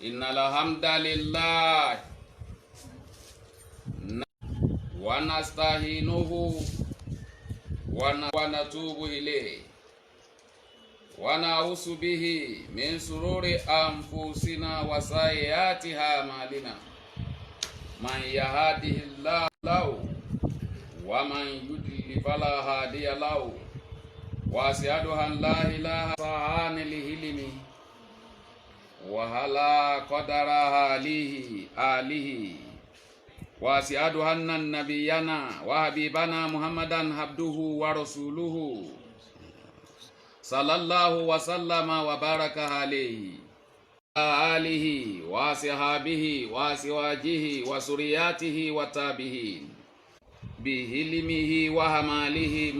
innal hamdalillah wa nasta'inuhu wa natubu ilayhi wa na'udzu bihi min sururi anfusina wa sayyiati a'malina man yahdihillahu wa man yudlil fala hadiya lahu wa asyhadu an la ilaha illa hilmi wa hala qadara alihi wa asyhadu anna nabiyyana wa habibana muhammadan abduhu wa rasuluhu sallallahu wa sallama wa baraka alayhi alihi wa ashabihi wa aswajihi wa suriyatihi wa tabihin bihilmihi wa hamalihi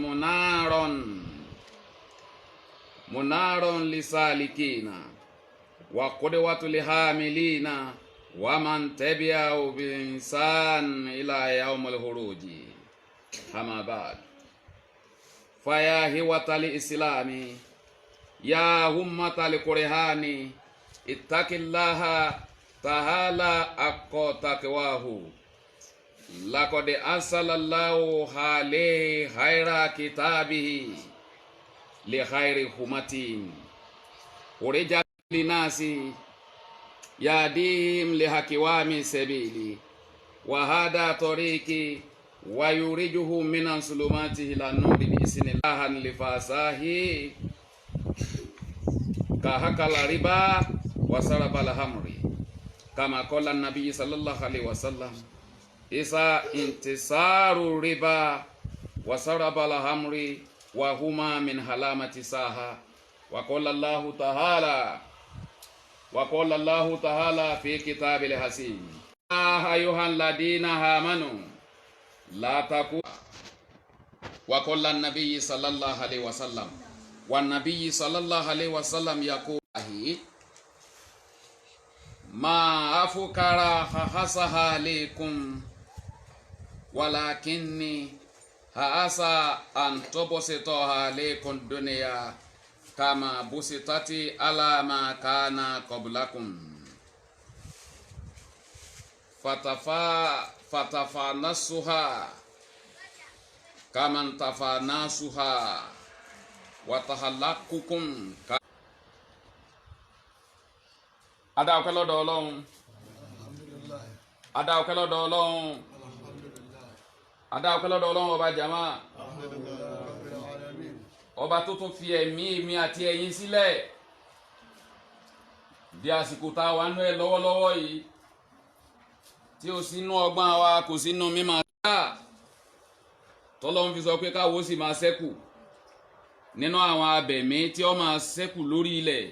munaron lisalikina wa qudwatu lihamilina wa man tabi'ahu bi insan ila yaumil huruji. Amma ba'd. Faya hiwatal islami ya ummatal qur'ani ittaqillaha ta'ala aqqa taqwahu laqad anzalallahu alayhi khayra kitabihi li khayri humatin urija linasi yadim li hakiwami sabili wa hada tariqi wa yurijuhum minan sulumati ila nuri bi isnillahan lifasahi ka hakala riba wa sarabal hamri kama qala an-nabiy sallallahu alaihi wasallam isa intisaru riba wa sarabal hamri wa huma min halamati saha wa qala Allahu ta'ala fi kitabil hasim ayuhan ladina amanu la taku wa qala an-nabiy sallallahu alaihi wasallam wa an-nabiy sallallahu alaihi wasallam yaqulu ma afukara hasaha alaikum walakinni haasa an tubsita alaikum dunya kama busitati ala ma kana qablakum fatafanasuha kaman tafanasuha wa tahallaqukum. Ada ọpẹ́ lọ́dọ̀ Ọlọ́run, ada ọpẹ́ lọ́dọ̀ Ọlọ́run, ada ọpẹ́ lọ́dọ̀ Ọlọ́run ọba jama, ọba tó tún fi ẹ̀mí àti ẹ̀yin sílẹ̀ bí àsìkò tá wà nú ẹ lọ́wọ́lọ́wọ́ yìí tí ó sínú ọgbọ́n wa kò sínú mímọ̀ tọ́lọ́run fi sọ pé káwo sì máa ṣẹ́kù nínú àwọn abẹ̀mí tí ó máa ṣẹ́kù lórí ilẹ̀.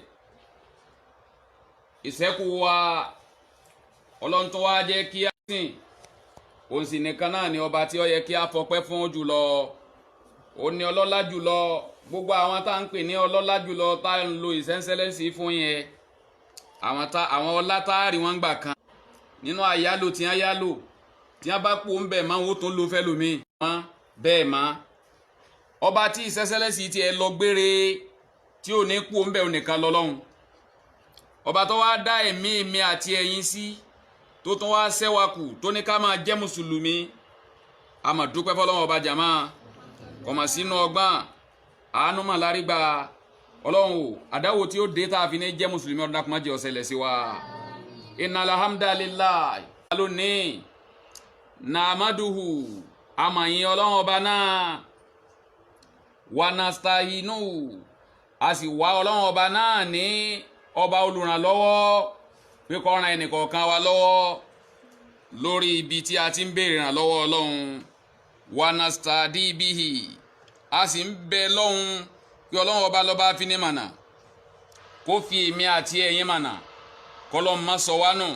Ìṣẹ́kù wa Ọlọ́run tó wá jẹ́ kí a sìn òun sì nìkan náà ni ọba tí ó yẹ kí a fọpẹ́ fún jùlọ. Ó ní ọlọ́lá jùlọ. Gbogbo àwọn tá ń pè ní ọlọ́lá jùlọ tá ń lo ìsẹ́nsẹ́lẹ́sì fún yẹn àwọn ọlá tá rí wọ́n gbà kan nínú àyálò tí wọ́n yálò tí wọ́n bá pò ń bẹ̀ máa ń tó lo fẹ́ lómi bẹ́ẹ̀ má ọba tí ìsẹ́nsẹ́lẹ́sì ti ẹ lọ gbére tí ò ní pò ń bẹ̀ nìkan lọ́lọ́run. Ọba tó wá dá ẹ̀mí mi àti ẹ̀yin sí tó tún wá ṣẹ́wàkù tó ní ká máa jẹ́ mùsùlùmí a máa dúpẹ́ fọ́lọ́run ọba jàmá kọmọ sínú ọgbọ́n àánú mà lárígbà Ọlọ́run o àdáwò tí ó dé tá a fi ní jẹ́ mùsùlùmí ọdún dákun má jẹ́ ó ṣẹlẹ̀ sí wa. Innal hamdalillah lónìí namaduhu àmàyìn Ọlọ́run ọba náà wa nasta'inu a sì wá Ọlọ́run ọba náà ní ọba olùrànlọ́wọ́ pé kó ràn ẹnìkọ̀ọ̀kan wa lọ́wọ́ lórí ibi tí a ti ń béèrè ìrànlọ́wọ́ Ọlọ́run. Wa nasta'di bihi a sì ń bẹ lọ́hun pé Ọlọ́run ọba lọ́ba fi ní mànà kó fi èmi àti ẹ̀yin mànà kọ́lọ́n má sọ wá nù.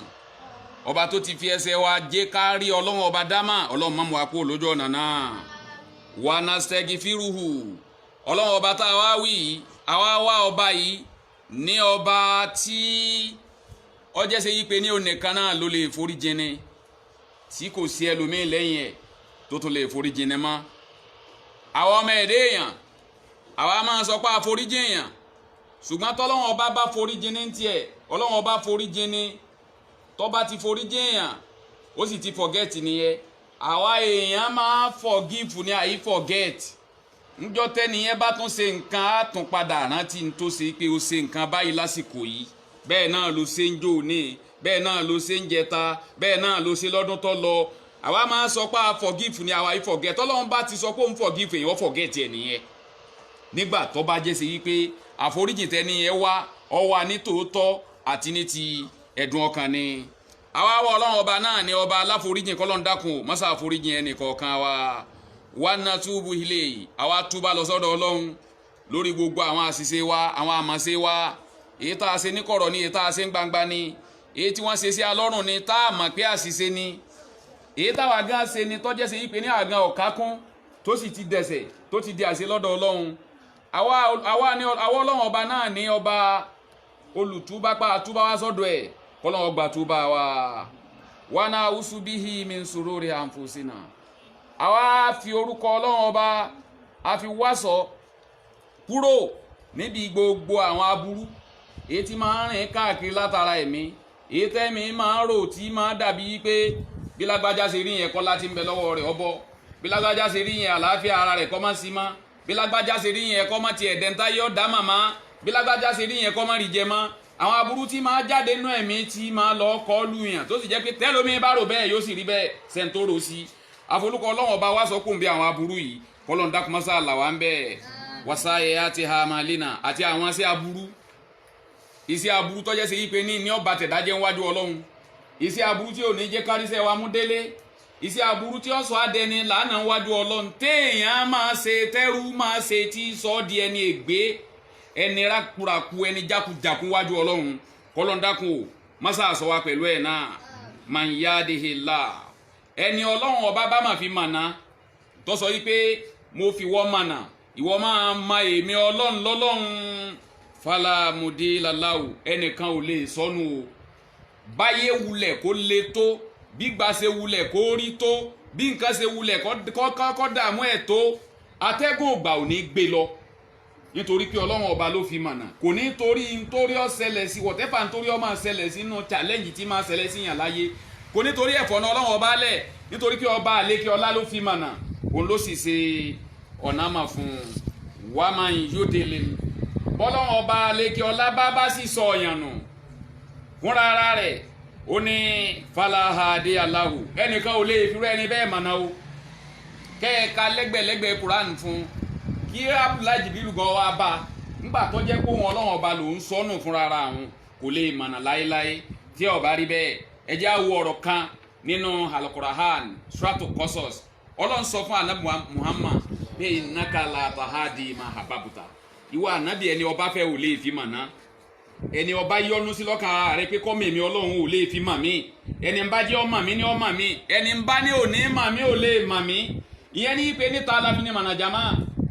Ọba tó ti fi ẹsẹ̀ wa jẹ́ ká rí Ọlọ́run ọba dámà Ọlọ́run má mú wa kúrò lójú ọ̀nà náà. Wa nastaghfiruhu Ọlọ́run ọba tá a wá wí àwa wá ọba yìí ní ọba tí ọjẹ́ ṣe yí pé ní onìkan náà ló lè forí jẹni tí kò sí ẹlòmíì lẹ́yìn ẹ̀ tó tún lè forí jẹni mọ́. àwọn ọmọ ẹ̀dẹ́ èèyàn àwa máa sọ pé àforíjì èèyàn ṣùgbọ́n tọ́lọ́wọ́n ọba bá forí jẹni tiẹ̀ Ọlọ́wọ́n ọba forí jẹni tó bá ti foríjì èèyàn ó sì ti forget nìyẹn àwa èèyàn máa forgive ní àyí forget ńjọ́ tẹ́niyẹn bá tún ṣe nǹkan á tún padà rántí tó ṣe pé ó ṣe nǹkan báyìí lásìkò yìí bẹ́ẹ̀ náà ló ṣe ń jò ní bẹ́ẹ̀ náà ló ṣe ń jẹta bẹ́ẹ̀ náà ló ṣe lọ́dún tó lọ àwa máa sọ pé a forgive ní àwa yìí forget Ọlọ́run bá ti sọ pé òun forgive èèyàn forget ẹ̀ nìyẹn nígbà tó bá jẹ́ sí wípé àforíjì tẹ́niyẹn wá ó wà ní tòótọ́ àti ní ti ẹ̀dùn ọkàn ni àwa wọ Ọlọ́run ọba náà ní ọba aláforíjì kọ́lọ́n dákun mọ́sá àforíjì ẹnì kọ̀ọ̀kan wa natubu ilayhi àwa túbà lọ sọ́dọ̀ Ọlọ́run lórí gbogbo àwọn àṣìṣe wa àwọn àmọ̀ṣe wa èyí tá a ṣe ní kọ̀rọ̀ ni èyí tá a ṣe ń gbangba ni èyí tí wọ́n ṣe sí alọ́rùn ni tá a mọ̀ pé àṣìṣe ni èyí táwa gan ṣe ni tọ́jẹ́ sí pé ní àgàn ọ̀kákún tó sì ti dẹ̀ṣẹ̀ tó ti di àṣẹ lọ́dọ̀ Ọlọ́run àwa Ọlọ́run ọba náà ní ọba olùtúbápá túbá wá sọ́dọ̀ ẹ̀ kọ́lọ́wọ́ gbà túbá wa náà usubihi min sururi anfusina àwa fi orúkọ Ọlọ́run ọba a fi wásọ kúrò níbi gbogbo àwọn aburú èyí tí máa ń rìn káàkiri látara ẹ̀mí èyí tẹ́mi máa ń rò tí máa dàbí pé bí lágbájá ṣe rí yẹn kọ́ láti ń bẹ lọ́wọ́ rẹ̀ ọbọ̀ bí lágbájá ṣe rí yẹn àlàáfíà ara rẹ̀ kọ́ máa sí mọ́ bí lágbájá ṣe rí yẹn kọ́ máa tiẹ̀ dẹ́ntá yọ̀ dá màmá bí lágbájá ṣe rí yẹn kọ́ máa rí jẹ mọ́ àwọn aburú tí máa jáde nú ẹ̀mí tí máa lọ kọ́ lu yàn tó sì jẹ́ pé tẹ́lómi bá rò bẹ́ẹ̀ yóò sì rí bẹ́ẹ̀ sẹ́ńtóró sí àfolúkọ Ọlọ́run ọba wá sọkùn bí àwọn aburú yìí kọ́lọ́n dákúmọ́sá làwà ń bẹ́ẹ̀ wàsáyé àti hamalina àti àwọn iṣẹ́ aburú tọ́jẹ́ sí yípe ní ọba tẹ̀dájẹ́ níwájú Ọlọ́run iṣẹ́ aburú tí ò ní jẹ́ káríṣẹ́ wa mú délé iṣẹ́ aburú tí ó sọ adẹni lánà níwájú Ọlọ́run téèyàn máa ṣe tẹ́rú máa ṣe tí sọ di ẹni ègbé ẹni rákùràkù ẹni jákujàkú wájú Ọlọ́run kọlọ́ndákun ò mọ́sá àṣọ wa pẹ̀lú ẹ̀ náà man yadihillah ẹni Ọlọ́run ọba bá máa fi mànà tó sọ wípé mo fi wọ́ mànà ìwọ máa ma èmi Ọlọ́run lọ́lọ́run fàlà mudilla lahu ẹnìkan ò lè sọnù o báyé wulẹ̀ kó le tó bí gbà ṣe wulẹ̀ kó rí tó bí nǹkan ṣe wulẹ̀ kó dààmú ẹ̀ tó atẹ́gùn ògbà ò ní gbé lọ nítorí pé Ọlọ́run ọba ló fi mànà kò ní nítorí ó ṣẹlẹ̀ sí wọ̀tẹ́fà nítorí ó máa ṣẹlẹ̀ sínú challenge tí máa ṣẹlẹ̀ sí yàn láyé kò nítorí ẹ̀fọ́ náà Ọlọ́run ọba lẹ̀ nítorí pé ọba àlékè ọlá ló fi mànà òun ló sì ṣe ọ̀nà mà fún wa máa ń yódele bọ́lọ́run ọba àlékè ọlá bá sì sọ ọ̀yàn nù fúnra ara rẹ̀ ó ní falahade alahu ẹnìkan ò lè fi rẹ́ ẹni bẹ́ẹ̀ mànà o kẹ́ẹ̀ka lẹ́gbẹ̀lẹ́gbẹ̀ Quran fún kí Abdullahi Jibiru gan wa bá nígbà tó jẹ́ pé wọn Ọlọ́run ọba lòún sọnù fúnra ara àwọn kò lè mànà láéláé tí ó bá rí bẹ́ẹ̀ ẹ jẹ́ á wo ọ̀rọ̀ kan nínú Al-Qur'an suratu Qasas Ọlọ́run sọ fún anabi Muhammad pé innaka la tahdi man ahbabta ìwọ anabi ẹni ọba fẹ́ ò lè fi mànà ẹni ọba yọ́nú sí lọ́kàn ara rẹ̀ pé kọ́mọ èmi Ọlọ́run ò lè fi mà mí ẹni bá jẹ́ ọmọ mi ní ọmọ mi ẹni bá ní òní mà mí ò lè mà mí ìyẹn ní pé níta aláfi ní mànà jama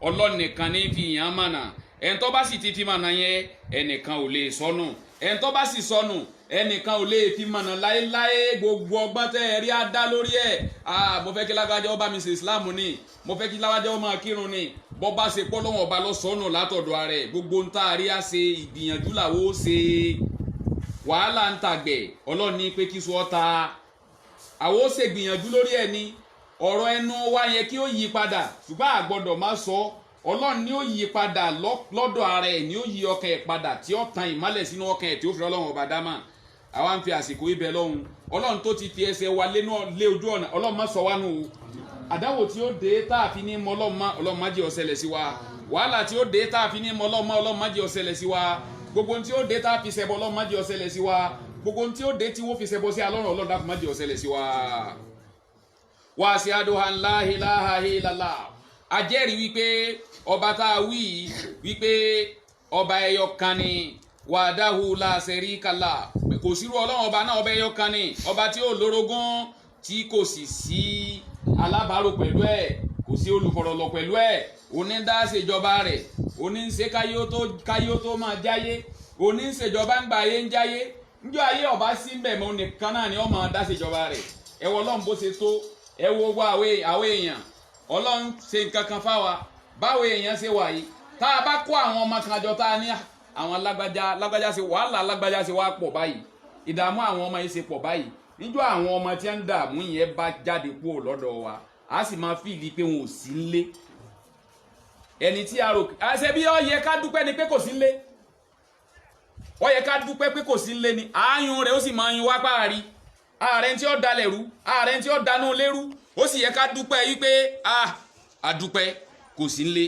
Ọlọ́run nìkan ní fi yàn mànà ẹni tó bá sì ti fi mànà yẹn ẹnìkan ò lè sọnù ẹni tó bá sì sọnù ẹnìkan ò lè fi mànà láéláé gbogbo ọgbọ́n tẹ́ ẹ rí á dá lórí ẹ̀ mo fẹ́ kí lágbájá ọba mi ṣe Islam ni mo fẹ́ kí lágbájá ọmọ akírun ni bọ́ bá ṣe pọ́ lọ́wọ́ ọba lọ sọnù látọ̀dọ̀ ara ẹ̀ gbogbo ń tá a rí á ṣe ìgbìyànjú làwọn ó ṣe wàhálà ń tàgbẹ̀ Ọlọ́run ní pé kí sọ ọ́ ta àwọn ó ṣe gbìyànjú lórí ẹ̀ ni ọ̀rọ̀ ẹnu wa yẹ kí ó yí padà ṣùgbọ́n àgbọ́dọ̀ má sọ Ọlọ́run ni ó yí padà lọ́dọ̀ ara ẹ̀ ni ó yí ọkàn ẹ̀ padà tí ó tan ìmọ́lẹ̀ sínú ọkàn ẹ̀ tí ó fi Ọlọ́run ọba dámà àwa ń fi àsìkò ibẹ̀ lọ́hùn Ọlọ́run tó ti fi ẹsẹ̀ wa lé ojú ọ̀nà Ọlọ́run má sọ wá nù o àdáwò tí ó dé tá a fi ní mọ Ọlọ́run má jẹ́ ó ṣẹlẹ̀ sí wa wàhálà tí ó dé tá a fi ní mọ Ọlọ́run má jẹ́ ó ṣẹlẹ̀ sí wa gbogbo tí ó dé tá a fi ṣẹbọ Ọlọ́run má jẹ́ ó ṣẹlẹ̀ sí wa gbogbo tí ó dé tí wọ́n fi ṣẹbọ sí Ọlọ́run dákun má jẹ́ ó ṣẹlẹ̀ sí wa. wa ashhadu an la ilaha illallah ajẹ́rìí wípé ọba tá a wí wípé ọba ẹyọ kan ni wahdahu la sharika lah kò sírú Ọlọ́run ọba náà ọba ẹyọ kan ni ọba tí ó lórogún tí kò sì sí alábàárò pẹ̀lú ẹ̀ kò sí olùfọ̀rọ̀lọ̀ pẹ̀lú ẹ̀ òní ń dá ṣèjọba rẹ̀ òní ń ṣe káyé tó máa jáyé òní ń ṣèjọba ń gba ayé ń jáyé njọ́ ayé ọba sí ń bẹ̀ mọ́ nìkan náà ni ó máa dá ṣèjọba rẹ̀ ẹ wo Ọlọ́run bó ṣe tó ẹ wo gbọ́ àwọn èèyàn Ọlọ́run ṣe nǹkan kan fáwa báwo èèyàn ṣe wà yìí tá a bá kó àwọn ọmọ kan jọ tá a ní àwọn lágbájá ṣe wàhálà lágbájá ṣe wá pọ̀ báyìí ìdààmú àwọn ọmọ yìí ṣe pọ̀ báyìí níjọ́ àwọn ọmọ tí ń dààmú yẹn bá jáde kúrò lọ́dọ̀ wa a sì máa fìlì pé wọn ò sí nílé ẹni tí a rò àṣẹ bí ó yẹ ká dúpẹ́ ni pé kò sí nílé ó yẹ ká dúpẹ́ pé kò sí nílé ni ààyùn rẹ̀ ó sì máa yun wá páàrí ààrẹ tí ó dalẹ̀ rú ààrẹ tí ó danú lérú ó sì yẹ ká dúpẹ́ wípé àdúpẹ́ kò sí nílé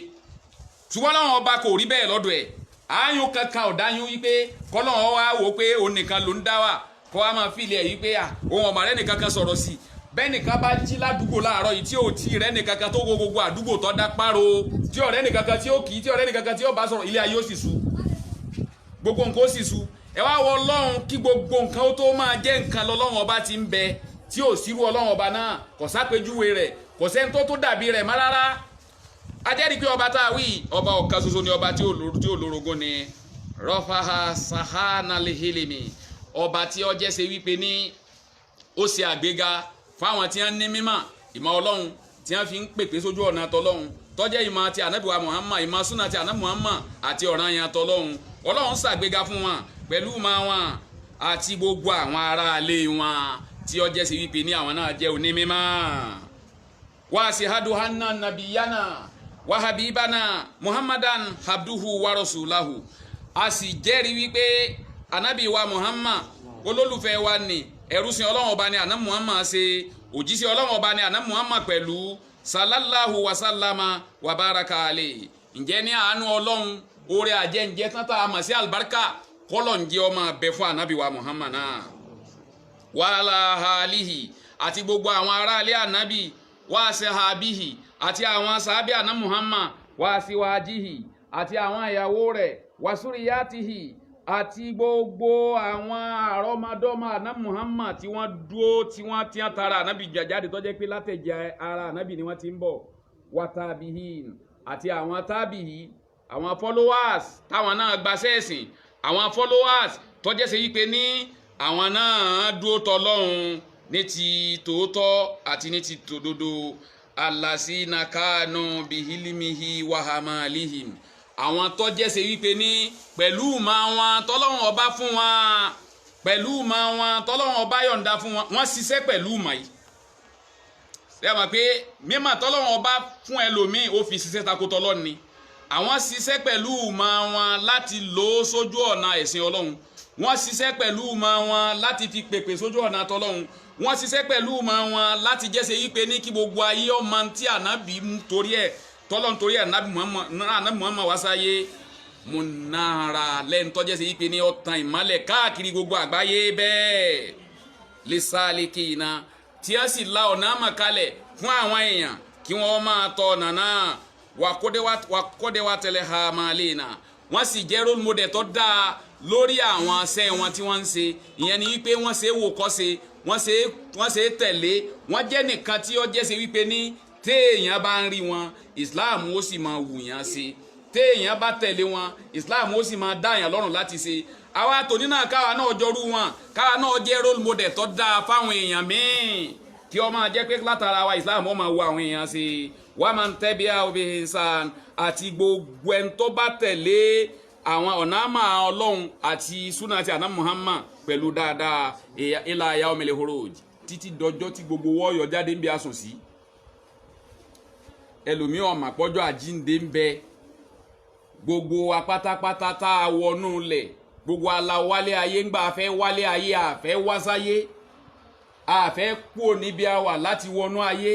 ṣùgbọ́n láwọn ọba kò rí bẹ́ẹ̀ lọ́dọ̀ ẹ̀ ààyùn kankan ọ̀dáyún wípé kọ́lọ́hún wá wò pé òun nìkan ló ń dá wà kọ́ wa máa fi ilé ẹ̀ wípé òun ọ̀mà rẹ̀ nìkan kan sọ̀rọ̀ sí bẹ́ẹ̀ nìkan bá jí ládùúgbò láàárọ̀ yìí tí ò tí rẹ̀ nìkan kan tó gbogbo àdúgbò tó dá páro tí ọ̀rẹ́ nìkan kan tí ó kì í tí ọ̀rẹ́ nìkan kan tí ó bá sọ̀rọ̀ ilé ayé ó sì sú gbogbo nǹkan ó sì sú ẹ wá wọ Ọlọ́run kí gbogbo nǹkan ó tó máa jẹ́ nǹkan lọ́lọ́run ọba ti ń bẹ tí ò sírú Ọlọ́run ọba náà kò sápèjúwe rẹ̀ kò sẹ́ni tó dàbí rẹ̀ má rárá ajẹ́rìí pé ọba tá a wí ọba ọ̀kan ṣoṣo ni ọba tí ò lórogún ni rọ́fàá sahana lihilimi ọba tí ó jẹ́ ṣe wípé ní ó ṣe àgbéga fáwọn tí wọ́n ní mímọ̀ ìmọ̀ Ọlọ́run tí wọ́n fi ń pèpè sójú ọ̀nà tọlọ́run tọ́jẹ́ ìmọ̀ ti ànábì wa Muhammad ìmọ̀ súnà ti ànábì Muhammad àti ọ̀ranyàn tọlọ́run Ọlọ́run ṣàgbéga fún wọn pẹ̀lú ìmọ̀ wọn àti gbogbo àwọn aráalé wọn tí ó jẹ́ ṣe wípé ní àwọn náà jẹ́ onímímọ̀ wa ashhadu anna nabiyana wa habibana Muhammadan abduhu wa rasulahu a sì jẹ́rìí wípé ànábì wa Muhammad olólùfẹ́ wa ni ẹrúsìn Ọlọ́run ọba ni ànábì Muhammad ṣe òjíṣẹ́ Ọlọ́run ọba ni ànábì Muhammad pẹ̀lú sallallahu wa sallama wa baraka alayhi ǹjẹ́ ní àánú Ọlọ́run oore àjẹǹjẹ tán tá a mọ̀ sí àlùbáríkà kọ́lọ̀ ń jẹ́ ọmọ abẹ fún ànábì wa Muhammad náà wa ala alihi àti gbogbo àwọn aráalé ànábì wa sahabihi àti àwọn sàábì ànábì Muhammad wa siwajihi àti àwọn ìyàwó rẹ̀ wa suriyatihi àti gbogbo àwọn àrọ́mọdọ́mọ ànábì Muhammad tí wọ́n dúró tí wọ́n ti ń tara ànábì jáde tó jẹ́ pé látẹ̀jẹ̀ ara ànábì ni wọ́n ti ń bọ̀ wa tabihin àti àwọn tábìhì àwọn followers táwọn náà gbaṣẹ́ ẹ̀sìn àwọn followers tó jẹ́ ṣe wípé ní àwọn náà dúró tọlọ́run ní ti tòótọ́ àti ní ti tòdodo alasina kanu bihilimihi wahamalihim àwọn tó jẹ́ ṣe wípé ní pẹ̀lú ma wọn tọ́lọ́run ọba fún wọn pẹ̀lú ma wọn tọ́lọ́run ọba yọ̀ǹda fún wọn wọ́n ṣiṣẹ́ pẹ̀lú ma yìí ṣe mọ̀ pé mímọ̀ tọ́lọ́run ọba fún ẹlòmíì ó fi ṣiṣẹ́ takotọ́ lọ́ni ni àwọn ṣiṣẹ́ pẹ̀lú ma wọn láti lò ó sójú ọ̀nà ẹ̀sìn Ọlọ́run wọ́n ṣiṣẹ́ pẹ̀lú ma wọn láti fi pèpè sójú ọ̀nà tọ́lọ́run wọ́n ṣiṣẹ́ pẹ̀lú ma wọn láti jẹ́sẹ̀ yí pé ní kí gbogbo ayé ọmọ tí ànábì torí ẹ̀ tọ́lọ́run torí ẹ̀ ànábì Muhammad wá sáyé múnára lẹ́nu tọ́jẹ́sẹ̀ yí pé ní ọ̀tàn ìmọ́lẹ̀ káàkiri gbogbo àgbáyé bẹ́ẹ̀ lè sáálé kí iná tí a sì la ọ̀nà àmàkalẹ̀ fún àwọn èèyàn kí wọ́n máa tọ̀ ọ̀nà náà wakọ́dẹ́wà tẹ̀lé ha máa lè nà wọ́n sì jẹ́ role model tó dáa lórí àwọn ṣẹ́ wọn tí wọ́n ń ṣe ìyẹn ni wípé wọ́n ṣe é wò kọ́ ṣe wọ́n ṣe é tẹ̀lé wọ́n jẹ́ nìkan tí ó jẹ́ ṣe wípé ní téèyàn bá ń rí wọn Islam ó sì máa wù yàn ṣe téèyàn bá tẹ̀lé wọn Islam ó sì máa dá yàn lọ́rùn láti ṣe àwa tòní náà káwa náà jọrú wọn káwa náà jẹ́ role model tó dáa fáwọn èèyàn míì kí ó máa jẹ́ pé látara wa Islam ó máa wù àwọn èèyàn ṣe wà máa ń tẹ́bi àwọn ìsàn àti gbogbo ẹni tó bá tẹ̀lé àwọn ọ̀nà àmà Ọlọ́run àti súnà àti àná Muhammad pẹ̀lú dáadáa ilà ayá omele horoj títí dọjọ́ tí gbogbo wọ́ọ̀yọ̀ jáde ń bí asùn sí ẹlòmíì ọ̀mà pọ́jọ́ àjínde ń bẹ gbogbo apátápátá tá a wọnú lẹ̀ gbogbo aláwálé ayé ń gbà fẹ́ wálé ayé àfẹ́ wásáyé àfẹ́ kúò níbi àwà láti wọnú ayé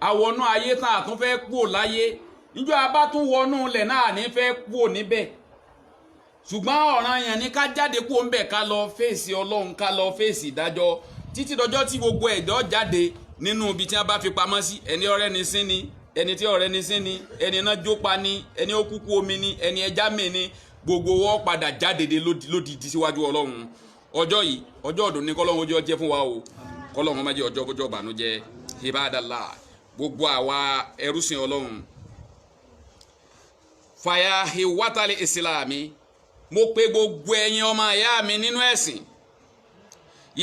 àwọnú ayé tán àtún fẹ́ kúò láyé níjọ́ abá tún wọnú ilẹ̀ náà ní fẹ́ kúò níbẹ̀ ṣùgbọ́n ọ̀ranyàn ni ká jáde kúò ńbẹ̀ ká lọ fèsì Ọlọ́run ká lọ fèsì ìdájọ́ títí dọjọ́ tí gbogbo ẹ̀dọ́ jáde nínú ibi tí wọ́n bá fi pamọ́ sí ẹni ọ̀rẹ́ ni sí ni ẹni tí ọ̀rẹ́ ni sí ni ẹni iná jópa ni ẹni ó kúkú omi ni ẹni ẹja mè ni gbogbo wọn padà jáde lódìdí síwájú Ọlọ́run ọjọ́ yìí ọjọ́ ọdún ní kọ́lọ́run ojú ọjẹ́ fún wa o kọ́lọ́run má jẹ́ ọjọ́ kọjọ́ ìbànújẹ́ ibadallah gbogbo àwa ẹrúsìn Ọlọ́run fàyà hiwátàlì ìsìlámì mo pe gbogbo ẹ̀yin ọmọ ìyá mi nínú ẹ̀sìn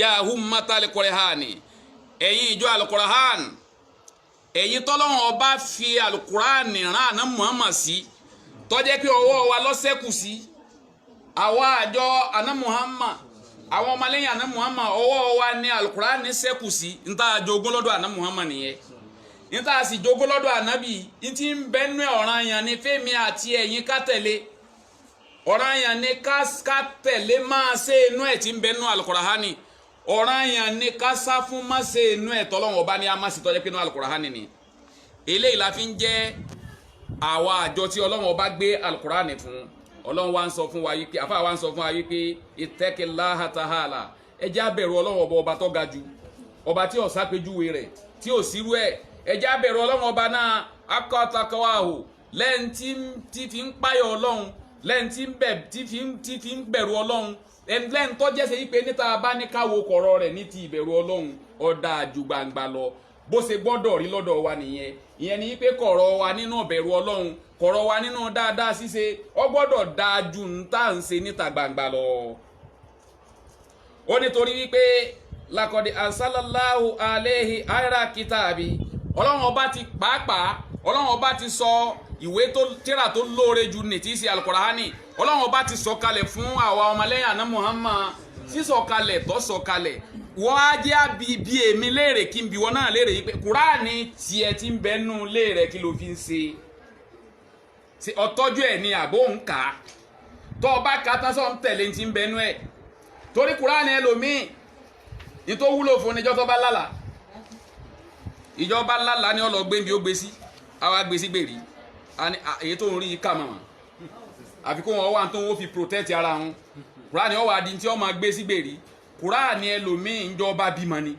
yahoo matali kọrehani ẹ̀yin ìjọ alukọrehani ẹ̀yin tọ́lọ́run ọba fi alukurani rán àná Muhammad sí tó jẹ́ pé ọwọ́ wa lọ́sẹ̀kù sí àwa àjọ àná Muhammad àwọn ọmọlẹ́yìn àná Muhammad ọwọ́ wa ní alukurani ṣẹ́kù sí níta jogún lọ́dọ̀ àná Muhammad nìyẹn níta sì jogún lọ́dọ̀ ànábì ntí ń bẹ́nu ọ̀ranyàn ní fẹ́mi àti ẹ̀yin ká tẹ̀lé ọ̀ranyàn ní ká tẹ̀lé máa ṣe inú ẹ̀ tí ń bẹ́nu alukurani ọ̀ranyàn ní ká sá fún má ṣe inú ẹ̀ tọ́lọ́wọ́n ọba ní a má sì tọ́jú pé inú alukurani ni eléyìí la fi ń jẹ́ àwa àjọ tí ọlọ́wọ́n ọba gbé alukurani fún ọlọ́run wa ń sọ fún wa yìí pé àfáà wa ń sọ fún wa yìí pé ittaqillaha ta'ala ẹ jẹ́ á bẹ̀rù ọlọ́run ọba tó ga jù ọba tí ó ṣàpèjúwe rẹ̀ tí ò sírú ẹ̀ ẹ jẹ́ á bẹ̀rù ọlọ́run ọba náà akọ́takọ́wáhù lẹ́yìn tí fi ń páyọ̀ ọlọ́run lẹ́yìn tí fi ń bẹ̀rù ọlọ́run lẹ́yìn tó jẹ́ sẹ́yìn pé níta bá ní káwo kọ̀rọ̀ rẹ̀ ní ti ìbẹ̀rù ọlọ́run ó dáa jù gbangba lọ bó ṣe gbọ́dọ̀ rí lọ́dọ̀ wa nìyẹn ìyẹn ni pé kọ̀rọ̀ wa nínú ìbẹ̀rù ọlọ́run kọ̀rọ̀ wa nínú dáadáa ṣíṣe ó gbọ́dọ̀ dáa ju ń tà ń ṣe níta gbangba lọ. ó nítorí wípé lakọ̀dí ansalallahu alayhi ayra kitabi ọlọ́run ọba ti pàápàá ọlọ́run ọba ti sọ ìwé tó tírà tó lóore ju ní tí í ṣe alukurahani ọlọ́run ọba ti sọ kalẹ̀ fún àwa ọmọlẹ́yìn àná Muhammad sísọ kalẹ̀ tó sọ kalẹ̀ wọ́n á jẹ́ àbí bí èmi léèrè kí n bí wọn náà léèrè yìí pé kúránì tiẹ̀ ti ń bẹ́nu léèrè kí ló fi ń ṣe ọtọ́jú ẹ̀ ní àbó ń kà á tó o bá ka tán sọ ń tẹ̀lé ti ń bẹ́nu ẹ̀ torí kúránì ẹlòmíì ní tó wúlò fún níjọ́ tó bá lálà ìjọba lálà ni ọlọ́gbé bí ó gbé sí àwa gbé sí gbèrí èyí tó ń rí ká màmá àfi kó wọn wà tó wọ́n fi protect ara wọn kúránì ọwọ́ adi tí wọ́n máa gbé sí gbèrí kúránì ẹlòmíì ń jọba bímọ ni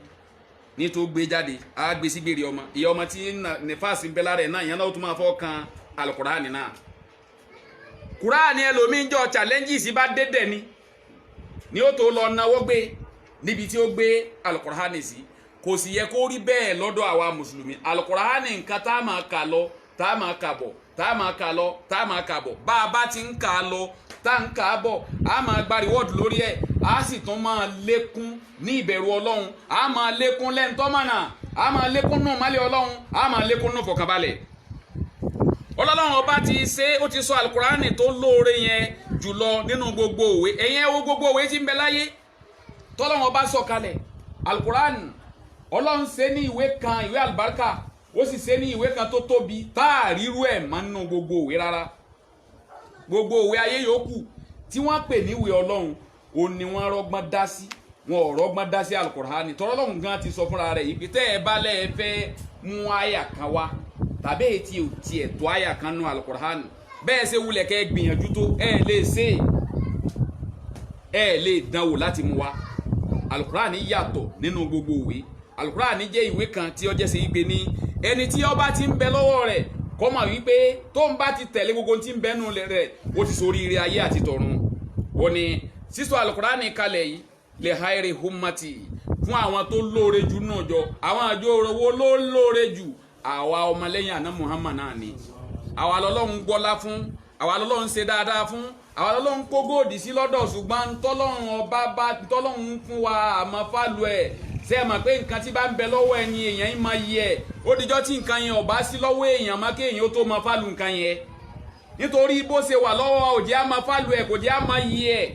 ní tó gbé jáde á gbé sí gbèrè ọmọ ìyá ọmọ tí nífàsì ń bẹ lára ẹ̀ náà ìyẹn náà tó máa fọ́ kan alukúránì náà kúránì ẹlòmíì ń jọ challenges bá dédé ni ó tó lọ náwó gbé níbi tí ó gbé alukúránì sí kò sì yẹ kó rí bẹ́ẹ̀ lọ́dọ̀ àwa mùsùlùmí alukúránì nǹkan tá a máa kà lọ tá a máa kà bọ̀ tá a máa kà lọ tá a máa kà bọ̀ bá a bá ti ń kà lọ tá ń kà á bọ̀ a máa gba reward lórí ẹ̀ a sì tún máa lékún ní ìbẹ̀rù ọlọ́run a máa lékún lẹ́ńtọ́mọ̀nà a máa lékún nù málẹ̀ ọlọ́run a máa lékún nù fọkànbalẹ̀ ọlọ́run ọba ti ṣe ó ti sọ alukurani tó lóore yẹn jùlọ nínú gbogbo òwe ẹ̀yẹn wo gbogbo òwe tí ń bẹ láyé tọ́lọ́run ọba sọ kalẹ̀ alukurani ọlọ́run ṣe ní ìwé kan ìwé àlùbáríkà ó sì ṣe ní ìwé kan tó tóbi tá a ríru ẹ̀ mọ́ nínú gbogbo òwe rárá gbogbo òwe ayé yòókù tí wọ́n pè níwèé ọlọ́run ó ní wọ́n rọ́gbọ́n dá sí wọn ò rọ́gbọ́n dá sí alukurani tọ́lọ́run gan ti sọ fúnra rẹ̀ yìí tẹ́ ẹ bá lẹ́ẹ̀ fẹ́ mú àyà kan wá tàbí ètí ò tiẹ̀ tó àyà kan nù alukurani bẹ́ẹ̀ ṣe wulẹ̀ kẹ́ gbìyànjú tó ẹ lè dánwò láti mú wa alukurani yàtọ̀ nínú gbogbo òwe alukurani jẹ́ ìwé kan tí ó jẹ́ sí pé ní ẹni tí ó bá ti ń bẹ lọ́wọ́ rẹ̀ kó mọ̀ wípé tó ń bá ti tẹ̀lé gbogbo tí ń bẹ́nu rẹ̀ ó ti sórí ire ayé àti tọ̀run ó ní sísọ alukurani kalẹ̀ yìí lè hairi humati fún àwọn tó lóore jù náà jọ àwọn àjọ owó ló lóore jù àwa ọmọlẹ́yìn àná Muhammad náà ni àwa lọ́lọ́run gbọ́lá fún àwa lọ́lọ́run ṣe dáadáa fún àwa lọ́lọ́run kó góòdì sí lọ́dọ̀ ṣùgbọ́n tọ́lọ́run fún wa àmọ́ fálù ẹ̀ ṣe é mọ̀ pé nǹkan tí bá ń bẹ lọ́wọ́ ẹni èèyàn ń máa yẹ ẹ̀ ó dijọ́ tí nǹkan yẹn ò bá sí lọ́wọ́ èèyàn má kéèyàn ó tó máa fálù nǹkan yẹn nítorí bó ṣe wà lọ́wọ́ ò jẹ́ á máa fálù ẹ̀ kò jẹ́ á máa yẹ ẹ̀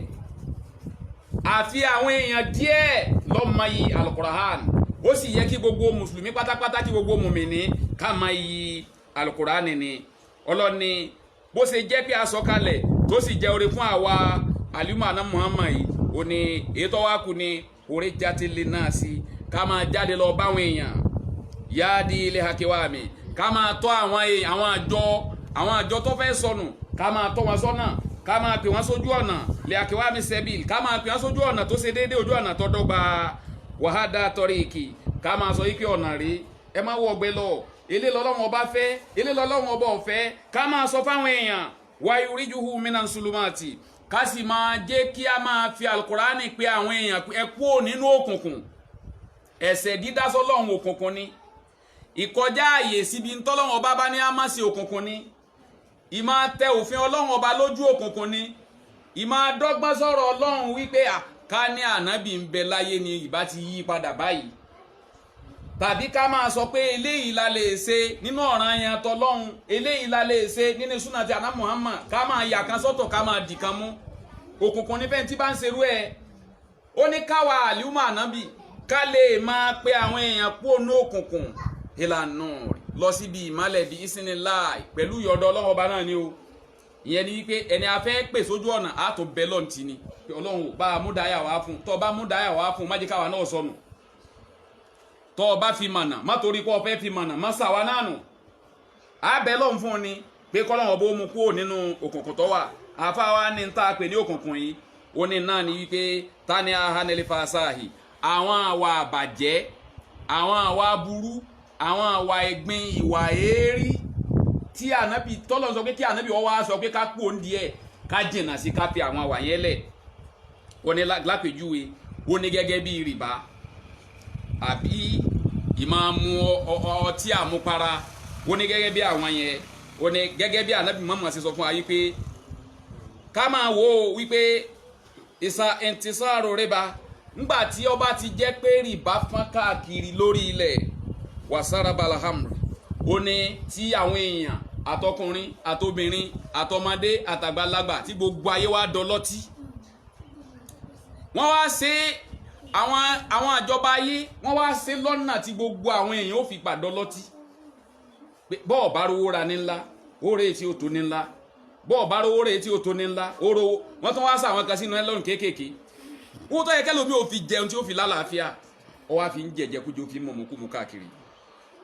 àfi àwọn èèyàn díẹ̀ ló máa yí alukurahan ó sì yẹ kí gbogbo mùsùlùmí pátápátá kí gbogbo mùmìnì ká máa yí alukurahan ni ọlọ́ni bó ṣe jẹ́ pé asọ̀kalẹ̀ tó sì jẹ́ oore fún àwa àlùmọ́ àná Muhammad yìí ó ní èyí tó wá kù ní orí jáde lè náà sí ká máa jáde lọ báwọn èèyàn yáàdì ilé hakewa mi ká máa tọ́ àwọn àjọ tó fẹ́ sọnù ká máa tọ́ wọn sọ́nà ká máa pè wọ́n sójú ọ̀nà lè hakewa mi sẹ́bìl ká máa pè wọ́n sójú ọ̀nà tó ṣe déédéé ojú ọ̀nà tó dọ́gba wàhádà tọ́ríkì ká máa sọ yí pé ọ̀nà rí ẹ má wọ ọgbẹ́ lọ ilé lọ́lọ́wọ́n ọba fẹ́ ilé lọ́lọ́wọ́n ọba ọ̀fẹ́ ká máa sọ fáwọn èèyàn wáyé oríjúhu minan sulumati ká sì máa jẹ́ kí a máa fi alukurani pé àwọn èèyàn ẹ kúrò nínú òkùnkùn ẹ̀ṣẹ̀ dídá sọ́lọ́run òkùnkùn ni ìkọjá àyè síbi ntọ́lọ́run ọba bá ní á má sí òkùnkùn ni ìmá tẹ òfin ọlọ́run ọba lójú òkùnkùn ni ìmá dọ́gbọ́n sọ̀rọ̀ ọlọ́run wípé ká ní ànábì ń bẹ láyé ni ìbá ti yí padà báyìí tàbí ká máa sọ pé eléyìí la lè ṣe nínú ọ̀ràn yẹn tọlọ́run eléyìí la lè ṣe nínú súnà ti àná Muhammad ká máa yà kan sọ́tọ̀ ká máa dì kan mú òkùnkùn nífẹ̀ẹ́ tí bá ń ṣerú ẹ̀ ó ní káwa àlùmọ́ ànábì ká lè máa pe àwọn èèyàn kú ònú òkùnkùn ìlànà lọ síbi ìmọ́lẹ̀ bí ìsìnláì pẹ̀lú ìyọ̀dọ̀ Ọlọ́run ọba náà ni o ìyẹn ni wípé ẹni a fẹ́ pè sójú ọ̀nà á tó bẹ lọ́ǹtì ni pé Ọlọ́run bá a mú dáyà wá fún tó bá mú dáyà wá fún má jẹ́ káwa náà sọnù tó bá fi mọ̀nà má torí kó fẹ́ fi mọ̀nà má sàwa náà nù á bẹ lọ́n fún ni pé kọ́lọ́run bó mú kúrò nínú òkùnkùn tó wà àfáwa ní ta pè ní òkùnkùn yìí ó ní náà ni wípé tani ahaneli fasahi àwọn àwa àbàjẹ́ àwọn àwa burú àwọn àwa ẹ̀gbin ìwà èérí tí ànábì tọ́lọ̀ sọ pé kí ànábì wọ́n wá sọ pé ká kú òǹdí ẹ̀ ká jìnnà sí ká fi àwọn àwà yẹn lẹ̀ ó ní lápèjúwe ó ní gẹ́gẹ́ bí rìbá àbí ìmáàmù ọtí àmupara ó ní gẹ́gẹ́ bí àwọn yẹn ó ní gẹ́gẹ́ bí ànábì Muhammad ṣe sọ fún wa yìí pé ká máa wo wípé ìsà ẹ̀ǹtìsáàrò rìbá ńgbà tí ọba ti jẹ́ pé rìbá fọ́n káàkiri lórí ilẹ̀ wàsára balahamri ó ní tí àwọn èèyàn àtọkùnrin àtobìnrin àtọmọdé àtàgbàlagbà tí gbogbo ayé wa dọlọ́tí wọ́n wá ṣe àwọn àjọba ayé wọ́n wá ṣe lọ́nà tí gbogbo àwọn èèyàn ó fi pàdọ́lọ́tí bọ́ọ̀ bá rówó ra ní ńlá ó rèé tí ó tó ní ńlá bọ́ọ̀ bá rówó rèé tí ó tó ní ńlá ó rówó wọ́n tún wá sàwọn kan sínú ẹlọ́run kéékèèké owó tó yẹ kẹ́lò bí ó fi jẹun tí ó fi lálàáfíà ó wá fi ń jẹjẹkújẹ ó fi mọ̀mọ́kúmu káàkiri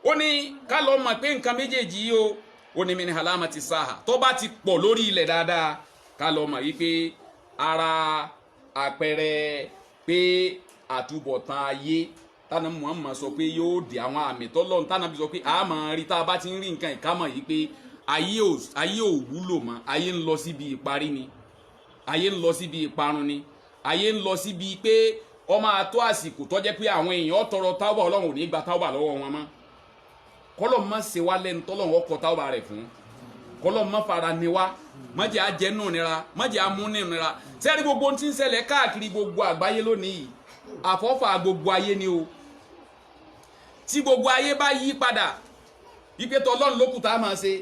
ó ní ká lọ mọ̀ pé nǹkan méjèèjì yìí ó ní mini halama ti sáà tó bá ti pọ̀ lórí ilẹ̀ dáadáa ká lọ mọ̀ wípé ara àpẹẹrẹ pé àtúbọ̀tán ayé tánà Muhammad sọ pé yóò di àwọn àmì tọ́lọ́run tánà bí sọ pé a máa rí tá a bá ti ń rí nǹkan ìkámọ̀ yìí pé ayé ò wúlò mọ́ ayé ń lọ síbi ìparí ni ayé ń lọ síbi ìparun ni ayé ń lọ síbi pé ó máa tó àsìkò tó jẹ́ pé àwọn èèyàn tọrọ táwà Ọlọ́run ò ní gba táwà lọ́wọ́ wọn mọ́ kọ́lọ̀ má ṣe wá lẹ́nu tọ́lọ́run ọkọ̀ táwà rẹ̀ fún kọ́lọ̀ má fara ni wá má jẹ́ àjẹnú nira má jẹ́ amúnú nira sẹ́rí gbogbo ohun tí ń ṣẹlẹ̀ káàkiri gbogbo àgbáyé lónìí àfọ́fà gbogbo ayé ni o tí gbogbo ayé bá yí padà wípé tọ́lọ́run lókùtà máa ṣe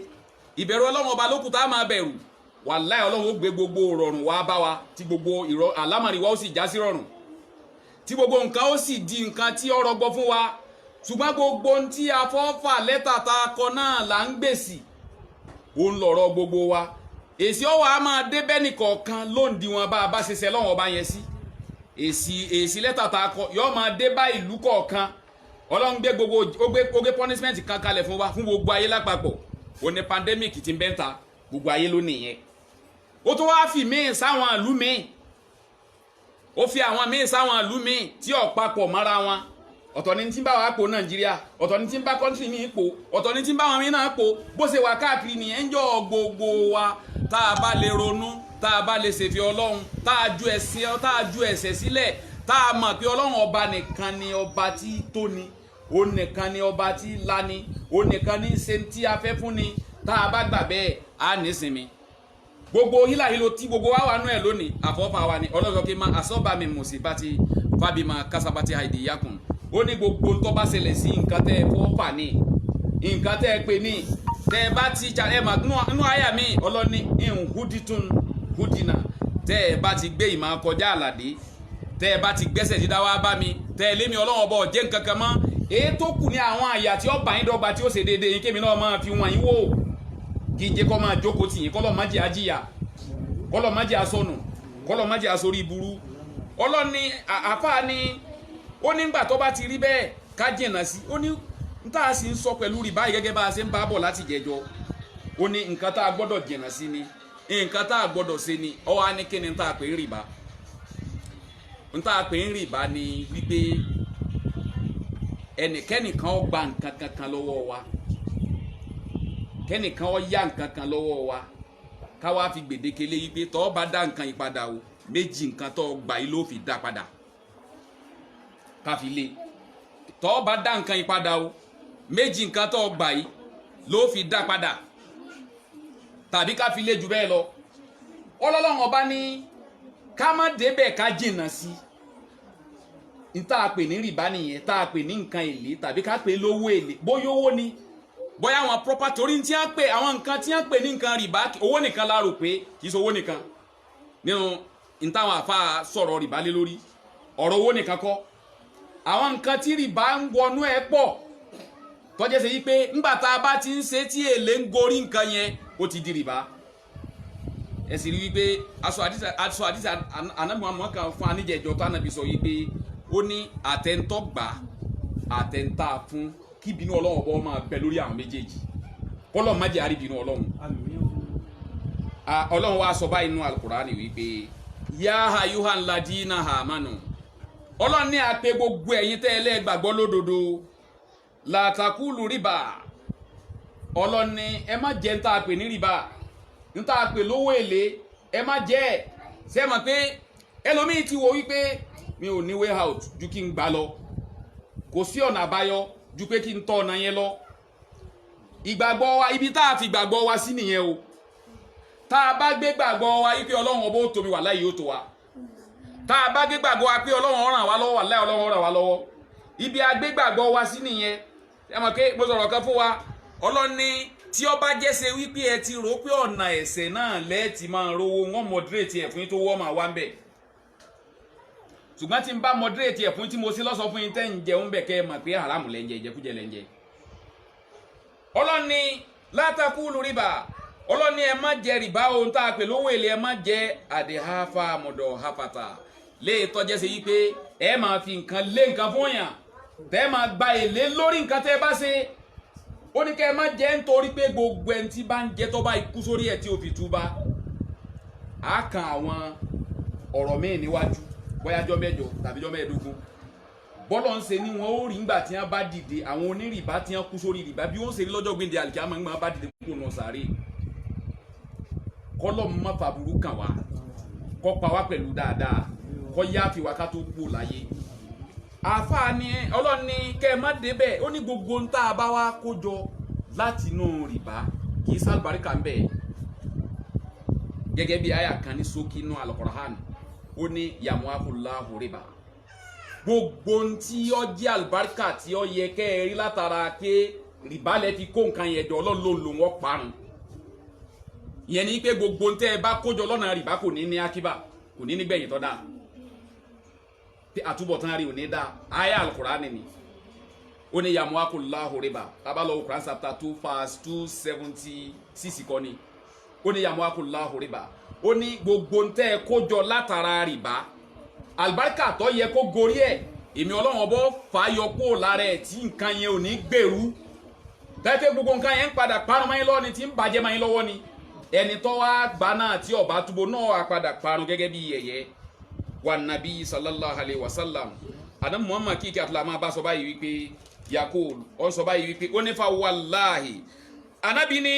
ìbẹ̀rù Ọlọ́run ọba lókùtà máa bẹ̀rù wàláhì Ọlọ́run ó gbé gbogbo rọrùn wá bá wa tí gbogbo àlámọ̀rí wa ó sì já sí rọrùn tí gbogbo nǹkan ó sì di nǹkan tí ó rọgbọ fún wa ṣùgbọ́n gbogbo ohun tí afọ́fà lẹ́tà ta akọ náà là ń gbèsì ó ń lọ̀rọ̀ gbogbo wa èsì ọwọ́ a máa dé bẹ́ẹ̀nì kọ̀ọ̀kan lóǹdí wọn bá a bá ṣe ṣe lọ́wọ́ ọba yẹn sí èsì lẹ́tà ta akọ yóò máa dé bá ìlú kọ̀ọ̀kan Ọlọ́run gbé gbogbo ó gbé punishment kan kalẹ̀ fún wa fún gbogbo ayé lápapọ̀ ó ní pandemic tí ń bẹ́ńta gbogbo ayé ló nìyẹn ó tún wáá fi míì sáwọn ìlú míì ó fi àwọn míì sáwọn ìlú míì tí ó papọ̀ mọ́ra wọn ọ̀tọ̀ ni tí ń bá wa pò Nàìjíríà ọ̀tọ̀ ni tí ń bá kọ́ńtì míì pò ọ̀tọ̀ ni tí ń bá wọn míì náà pò bó ṣe wà káàkiri nìyẹn ń jọ gbogbo wa tá a bá lè ronú tá a bá lè ṣèfẹ́ Ọlọ́run tá a ju ẹ̀ṣẹ̀ sílẹ̀ tá a mọ̀ pé Ọlọ́run ọba nìkan ni ọba tí tó ni ó nìkan ni ọba tí lani ó nìkan ní ṣe tí a fẹ́ fún ni tá a bá gbà bẹ́ẹ̀ á nísinmi gbogbo hílàhílo tí gbogbo wa wà nú ẹ̀ lónìí àfọ́fà wa ni Ọlọ́run kí n máa asọ́ba mi musibati fábímà kásábàtì àìdíyàkùn ó ní gbogbo tó bá ṣẹlẹ̀ sí nǹkan tẹ́ ẹ fọ́fà ní nǹkan tẹ́ ẹ pè ní tẹ́ ẹ bá ti jà ẹ mà nínú àyà mi ọlọ́ni ìhùdítún hùdínà tẹ́ ẹ bá ti gbé ìmọ̀ kọjá àlàdé tẹ́ ẹ bá ti gbẹ́sẹ̀ dídá wá bá mi tẹ́ ẹ lémi Ọlọ́run ọba ọ̀jẹ́ nǹkan kan mọ́ èyí tó kù ní àwọn àyà tí ó bá yín dọ́gba tí ó ṣe déédéé yín kémi náà máa fi wọ̀nyí wò kí n jẹ́ kọ́ máa jókòó tì yín kọ́lọ́ má jẹ́ àjíyà kọ́lọ́ má jẹ́ asọnù kọ́lọ́ má jẹ́ asorí burú ọlọ́ni àfáà ni ó nígbà tó bá ti rí bẹ́ẹ̀ ká jìnnà sí ó ní n tá a sì ń sọ pẹ̀lú rìbá yìí gẹ́gẹ́ bá a ṣe ń bá bọ̀ láti jẹjọ ó ní nǹkan tá a gbọ́dọ̀ jìnnà sí ni nǹkan tá a gbọ́dọ̀ ṣe ni ó wá ní kí ni n tá a pè ń rìbá n tá a pè ń rìbá ni wípé ẹnìkẹ́nìkan ó gba nǹkan kankan lọ́wọ́ wa kẹ́nìkan ó yá nǹkan kan lọ́wọ́ wa ká wá fi gbèdéke lé wípé tó bá dá nǹkan yìí padà o méjì nǹkan tó gbà yìí ló fi dá padà ká fi lé tó bá dá nǹkan yìí padà o méjì nǹkan tó gbà yìí ló fi dá padà tàbí ká fi lé jù bẹ́ẹ̀ lọ Ọlọ́run ọba ní ká má débẹ̀ ká jìnnà sí n tá a pè ní rìbá nìyẹn tá a pè ní nǹkan èlé tàbí ká pè lówó èlé bóyá owó ni bóyá àwọn property torí tí wọ́n pè àwọn nǹkan tí wọ́n pè ní nǹkan rìbá owó nìkan la rò pé kì í ṣe owó nìkan nínú n táwọn àfa sọ̀rọ̀ rìbá lé lórí ọ̀rọ̀ owó nìkan kọ́ àwọn nǹkan tí rìbá ń wọnú ẹ̀ pọ̀ tọ́jẹ́ ṣe yí pé ńgbà tá a bá ti ń ṣe tí èlé ń gorí nǹkan yẹn ó ti di rìbá ẹ sì rí wípé aṣọ àdìsá anábìmọ̀ kan fún aníjẹ̀jọ́ tó ànábì sọ yìí pé ó ní àtẹ̀ntọ́gbà àtẹ̀ntà fún kí bínú ọlọ́run ọba máa bẹ lórí àwọn méjèèjì kọ́lọ́ má jẹ́ àríbínú ọlọ́run ọlọ́run wa sọ báyìí nínú Al-Qur'ani wípé yá ayuhan ladina amanu ọlọ́run ní àpè gbogbo ẹ̀yin tẹ́ ẹlẹ́ gbàgbọ́ lódodo làtàkùlù rìbá ọlọ́run ní ẹ má jẹ́ ń tá a pè ní rìbá ń tá a pè lówó èlé ẹ má jẹ́ ẹ̀ ṣe mọ̀ pé ẹlòmíì ti wo wípé mi ò ní way out ju kí n gbà lọ kò sí ọ̀nà àbáyọ ju pé kí n tọ́ ọ̀nà yẹn lọ ìgbàgbọ́ wa ibi tá a fi gbàgbọ́ wa sí nìyẹn o tá a bá gbé gbàgbọ́ wa wípé ọlọ́run ọba ó tóbi wà láyé ó tó wa tá a bá gbé gbàgbọ́ wa pé ọlọ́run ràn wá lọ́wọ́ wà láyé ọlọ́run ràn wá lọ́wọ́ ibi a gbé gbàgbọ́ wa sí nìyẹn ẹ mọ̀ pé mo sọ̀rọ̀ kan fún wa ọlọ́run ní tí ó bá jẹ́ ṣe wípé ẹ ti rò pé ọ̀nà ẹ̀ṣẹ̀ náà lẹ́ẹ̀tì máa rówó wọ́n moderate ẹ̀ fún yín tó wọ́ máa wá ń bẹ̀ ṣùgbọ́n tí n bá moderate ẹ̀ fún tí mo sí lọ́sọ fún yín tẹ́ ń jẹun bẹ̀ kẹ́ ẹ mọ̀ pé haram lẹ́ńjẹ ìjẹkújẹ lẹ́ńjẹ ọlọ́run ní látàkùlù rìbá ọlọ́run ní ẹ má jẹ rìbá ohun tá a pè lówó èlé ẹ má jẹ àdéháfà mọ̀dọ̀ hafata lè tọ́jẹ́ sí yí pé ẹ máa fi nǹkan lé nǹkan fún yàn tẹ́ máa gba èlé lórí nǹkan tẹ́ bá ṣe ó ní kẹ́ ẹ má jẹ́ nítorí pé gbogbo ẹni tí bá ń jẹ tó bá ikú sórí ẹ̀ tí ó fi túbá á kan àwọn ọ̀rọ̀ míì níwájú bóyá jọ́ mẹ́jọ tàbí jọ́ mẹ́ẹ̀ẹ́dógún bọ́lọ̀ ń ṣe ni wọn ó rí ńgbà tí wọ́n bá dìde àwọn onírìbá tí wọ́n kú sórí rìbá bí wọ́n ṣe rí lọ́jọ́ gbìndé àlìkíyámà ń gbà bá dìde kúrò náà sáré kọ́lọ́ má fàbùrú kàn wá kọ́ pa wá pẹ̀lú dáadáa kọ́ yá fi wá ká tó kú láyé àáfàá ni ọlọ́run ní kẹ́ ẹ má débẹ̀ ó ní gbogbo ń tá a bá wá kó jọ láti inú rìbá kì í sálùbáríkà ń bẹ̀ gẹ́gẹ́ bí àyà kan ní ṣókí inú Al-Qur'an ó ní yamuhaqullahu rìbá gbogbo tí ó jẹ́ àlùbáríkà tí ó yẹ kẹ́ ẹ rí látara pé rìbá lẹ fi kó nǹkan yẹn jọ ọlọ́run ló lò wọ́n parun ìyẹn ni pé gbogbo ń tẹ́ ẹ bá kó jọ lọ́nà rìbá kò ní ní akíbà kò ní ní gbẹ̀yìn tó dáa pé àtúbọ̀tán rí ò ní dáa àyá Al-Qur'an ni ó ní yamuhaqullahu rìbá tábàlọ́ Quran chapter 2 verse 276 kọ́ ni ó ní yamuhaqullahu rìbá ó ní gbogbo ń tẹ́ ẹ kó jọ látara rìbá àlùbáríkà tó yẹ kó gorí ẹ̀ èmi ọlọ́run ọbọ̀ fàáyọ kó lára ẹ̀ tí nǹkan yẹn ò ní gbèrú tẹ́tẹ́ gbogbo nǹkan yẹn ń padà parun mọ́ yín lọ́wọ́ ni tí ń bàjẹ́ mọ́ yín lọ́wọ́ ni ẹni tó wá gbà náà tí ọba túbọ̀ náà wà padà parun gẹ́gẹ́ bí yẹ̀yẹ́ wà nàbí sallallahu alayhi wa sallam adam muhammad kíkẹ́ àtúlá máa bá sọ báyìí wípé yakul ọ sọ báyìí wípé ó nífa wàláhì anábì ní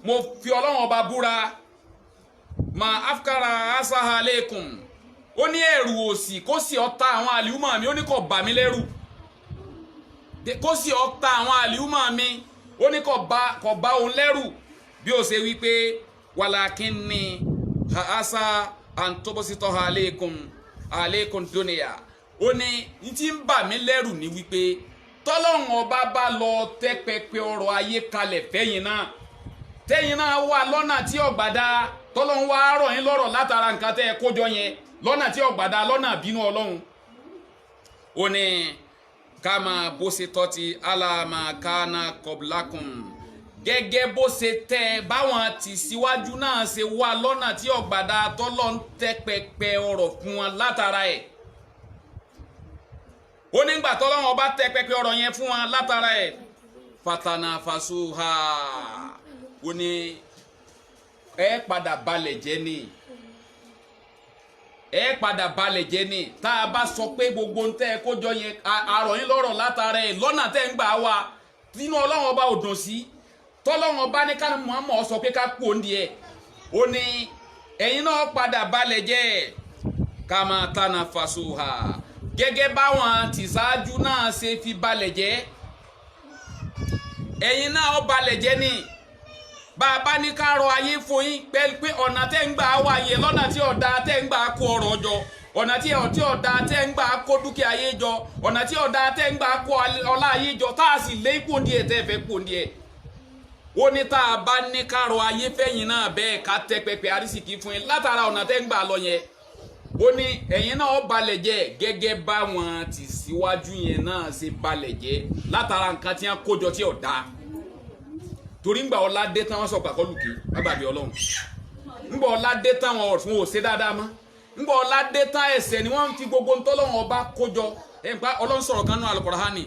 mo fi ọlọ́run ọba búra ma afkara asaha aleikum ó ní ẹ̀rù òsì kó sì ọ̀tá àwọn àlìúmọ̀ mi ó ní kó bà mí lẹ́rù kó sì ọ̀tá àwọn àlìúmọ̀ mi ó ní kó bá òun lẹ́rù bí ó ṣe wípé walakinni asa antobositoha aleikum dunya ó ní tí ń bà mí lẹ́rù ní wípé tọ́lọ́run ọba bá lọ tẹ́ pẹpẹ ọrọ̀ ayé kalẹ̀ fẹ́yìn náà tẹ́yìn náà wà lọ́nà tí ọ̀gbàdá tọ́lọ́run wá rọ̀ yín lọ́rọ̀ látara nǹkan tẹ́ ẹ kójọ yẹn lọ́nà tí ọ̀gbàdá lọ́nà bínú ọlọ́run ó ní kama bó ṣe tọ́ ti alama kana koblakum gẹ́gẹ́ bó ṣe tẹ́ báwọn ti síwájú náà ṣe wà lọ́nà tí ọ̀gbàdá tọ́lọ́run tẹ́ pẹpẹ ọrọ̀ fún wọn látara ẹ̀ ó nígbà tọ́lọ́run ọba tẹ́ pẹpẹ ọrọ̀ yẹn fún wọn látara ẹ̀ fatana fasuha ó ní ẹ padà balẹ̀ jẹ́ ni ẹ padà balẹ̀ jẹ́ ni tá a bá sọ pé gbogbo ń tẹ́ ẹ kójọ yẹn àrọ̀ yín lọ́rọ̀ látara ẹ̀ lọ́nà tẹ́ ń gbà wá nínú ọlọ́run ọba ò dùn sí tọ́lọ́run ọba ní ká Muhammad sọ pé ká kú òǹdí ẹ̀ ó ní ẹ̀yin náà padà balẹ̀ jẹ́ kama tana fasuha gẹ́gẹ́ báwọn tìṣáájú náà ṣe fi balẹ̀ jẹ́ ẹ̀yin náà ó balẹ̀ jẹ́ ni bàbá ní ká rọ ayé fún yín pé ọ̀nà tẹ́ ń gbà wá yẹ lọ́nà tí ọ̀dà tẹ́ ń gbà kó ọrọ̀ jọ ọ̀nà tí ọ̀dà tẹ́ ń gbà kó dúkìá ayé jọ ọ̀nà tí ọ̀dà tẹ́ ń gbà kó ọlá ayé jọ tá a sì lé ipò díẹ̀ tẹ́ fẹ́ pò díẹ̀ ó ní tá a bá ní ká rọ ayé fẹ́yìn náà bẹ́ẹ̀ ká tẹ́ pẹpẹ arísìkí fún yín látara ọ̀nà tẹ́ ń gbà lọ yẹn ó ní ẹ̀yin náà ó balẹ̀ jẹ́ gẹ́gẹ́ báwọn ti síwájú yẹn náà ṣe balẹ̀ jẹ́ látara nǹkan tí wọ́n kójọ tí ò dáa torí ńgbà ọlá dé tán wọ́n sọ pàkọ́ lùkì agbàbí ọlọ́run ńgbà ọlá dé tán wọn ọ̀tún ò ṣe dáadáa mọ́ ńgbà ọlá dé tán ẹ̀ṣẹ̀ ni wọ́n fi gbogbo ntọ́lọ́run ọba kójọ ẹ̀ǹpa ọlọ́run sọ̀rọ̀ kan náà Al-Qur'ani